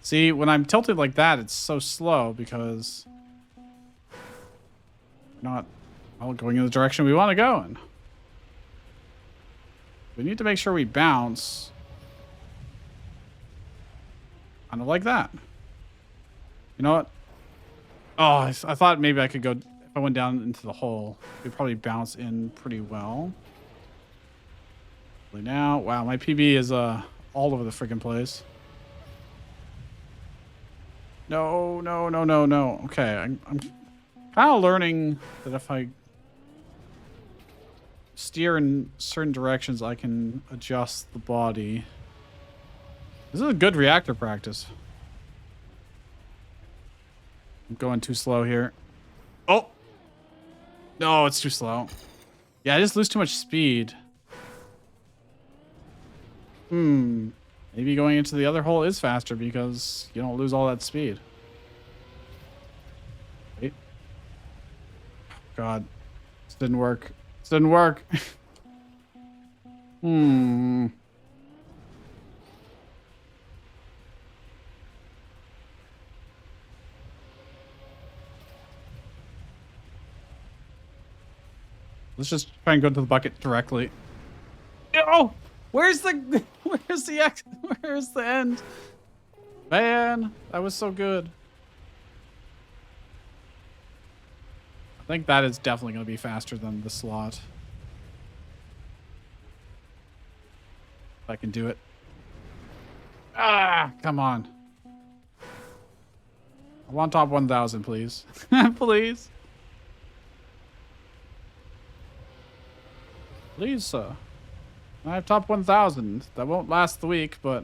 see, when I'm tilted like that, it's so slow because not Well, going in the direction we want to go in. We need to make sure we bounce. Kind of like that. You know what? Oh, I thought maybe I could go... If I went down into the hole, we'd probably bounce in pretty well. Now, wow, my PB is all over the freaking place. No, no, no, no, no. Okay, I'm kind of learning that if I steer in certain directions, I can adjust the body. This is a good reactor practice. I'm going too slow here. Oh! No, it's too slow. Yeah, I just lose too much speed. Maybe going into the other hole is faster because you don't lose all that speed. Wait. God. This didn't work. This didn't work. Let's just try and go to the bucket directly. Oh! Where's the end? Man, that was so good. I think that is definitely going to be faster than the slot. If I can do it. Ah, come on. I want top 1,000, please. Please. Please, sir. I have top 1,000. That won't last the week, but...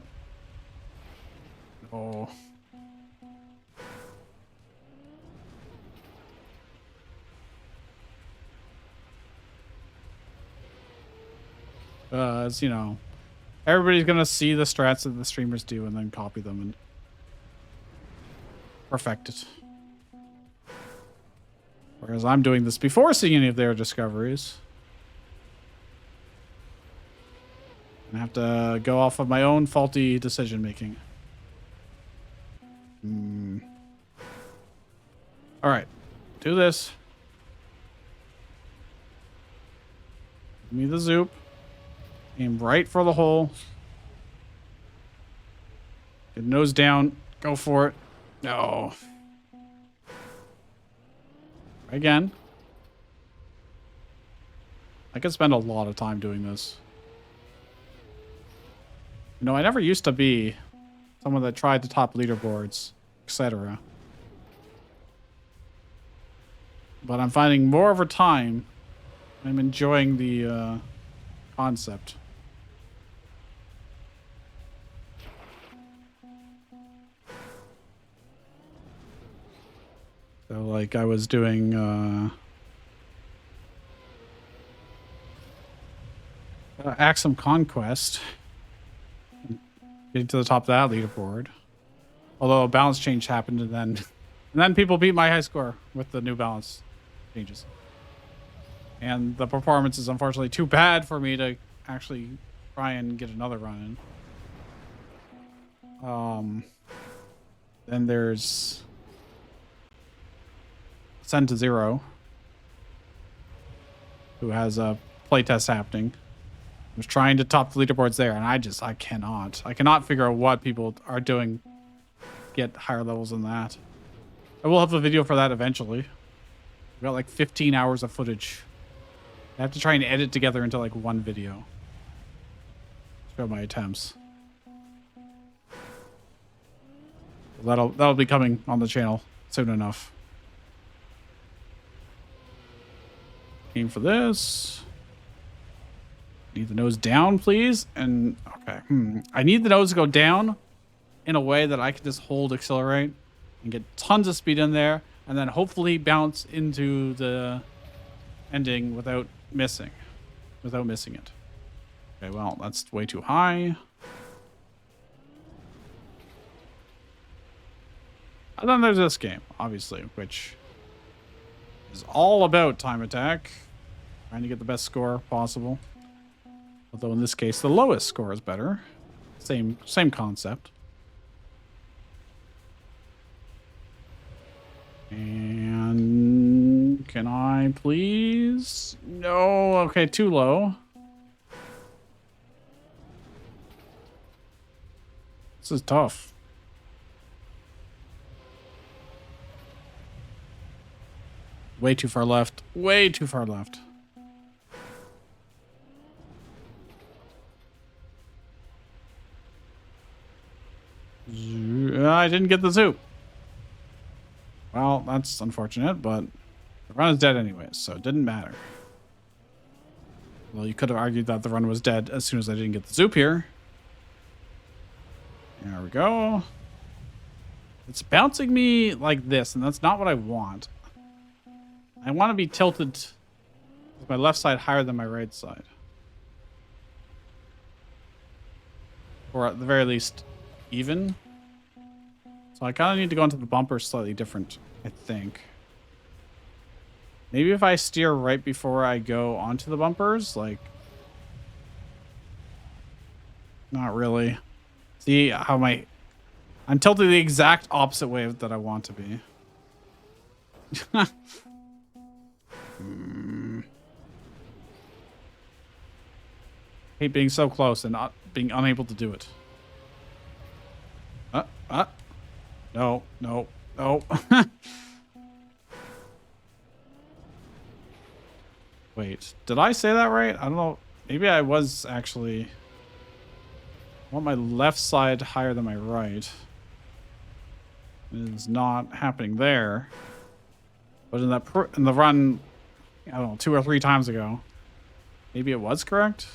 Oh. As you know, everybody's gonna see the strats that the streamers do and then copy them and perfect it. Whereas I'm doing this before seeing any of their discoveries. I have to go off of my own faulty decision making. All right, do this. Give me the zoop. Aim right for the hole. Get nose down. Go for it. No. Again. I could spend a lot of time doing this. You know, I never used to be someone that tried to top leaderboards, etc. But I'm finding more over time. I'm enjoying the concept. So, like, I was doing Axum Conquest. Getting to the top of that leaderboard. Although a balance change happened and then people beat my high score with the new balance changes. And the performance is unfortunately too bad for me to actually try and get another run in. Then there's Send to Zero, who has a playtest happening. I was trying to top the leaderboards there, and I cannot figure out what people are doing to get higher levels than that. I will have a video for that eventually. I've got like 15 hours of footage. I have to try and edit together into like one video. Show my attempts. That'll be coming on the channel soon enough. Aim for this. Need the nose down, please. And okay, I need the nose to go down in a way that I can just hold accelerate and get tons of speed in there, and then hopefully bounce into the ending without missing it. Okay, well, that's way too high. And then there's this game, obviously, which is all about time attack, trying to get the best score possible. Although in this case, the lowest score is better. Same concept. And Can I please? No. Okay, too low. This is tough. Way too far left. Way too far left. I didn't get the zoop. Well, that's unfortunate, but the run is dead anyways, so it didn't matter. Well, you could have argued that the run was dead as soon as I didn't get the zoop here. There we go. It's bouncing me like this, and that's not what I want. I want to be tilted with my left side higher than my right side. Or at the very least, even. So I kind of need to go into the bumper slightly different, I think. Maybe if I steer right before I go onto the bumpers, like... Not really. See how I'm tilted the exact opposite way that I want to be. Hate being so close and not being unable to do it. No, no, no. Wait, did I say that right? I don't know. Maybe I was actually... I want my left side higher than my right. It is not happening there. But in the run, I don't know, 2 or 3 times ago, maybe it was correct?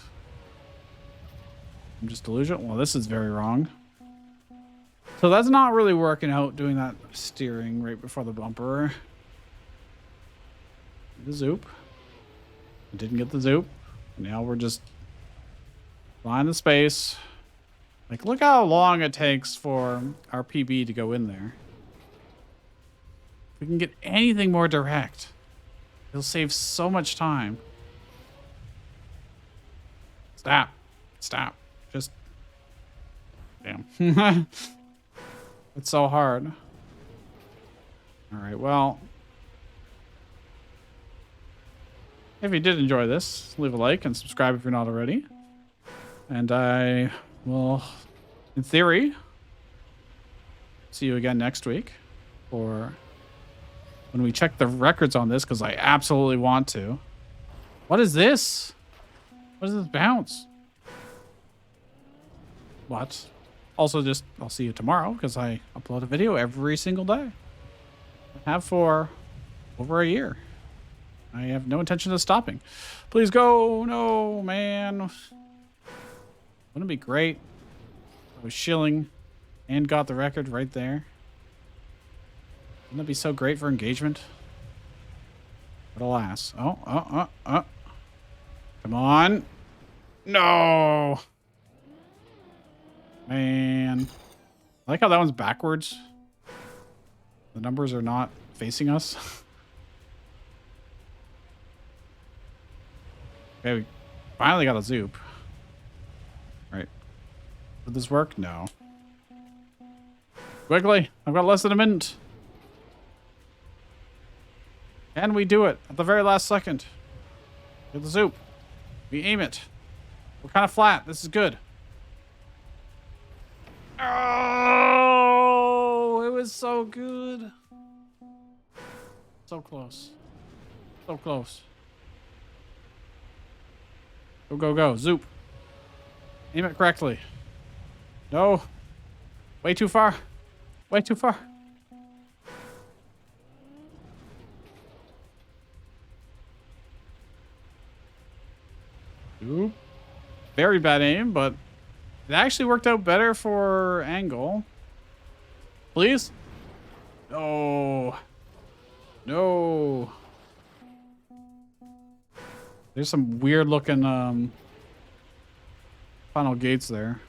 I'm just delusional. Well, this is very wrong. So that's not really working out, doing that steering right before the bumper. The zoop. I didn't get the zoop. Now we're just flying the space. Like, look how long it takes for our PB to go in there. If we can get anything more direct, it'll save so much time. Stop. Stop. Just... Damn. It's so hard. Alright, well... If you did enjoy this, leave a like and subscribe if you're not already. And I will, in theory, see you again next week. Or when we check the records on this, because I absolutely want to. What is this? What is this bounce? What? Also, just, I'll see you tomorrow, because I upload a video every single day. I have for over a year. I have no intention of stopping. Please go. No, man. Wouldn't it be great if I was shilling and got the record right there? Wouldn't that be so great for engagement? But alas. Oh. Come on. No. Man. I like how that one's backwards. The numbers are not facing us. Okay, we finally got a zoop. Right. Would this work? No. Quickly! I've got less than a minute. Can we do it at the very last second? Get the zoop. We aim it. We're kind of flat. This is good. Oh! It was so good. So close. So close. Go, go, go. Zoop. Aim it correctly. No. Way too far. Way too far. Zoop. Very bad aim, but it actually worked out better for angle. Please? No. No. There's some weird looking final gates there.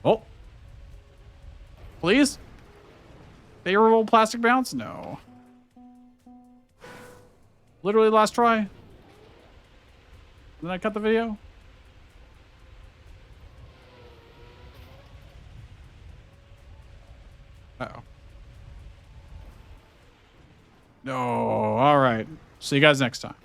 Oh. Please? Favorable plastic bounce? No. Literally last try. Then I cut the video. Uh-oh. No. All right. See you guys next time.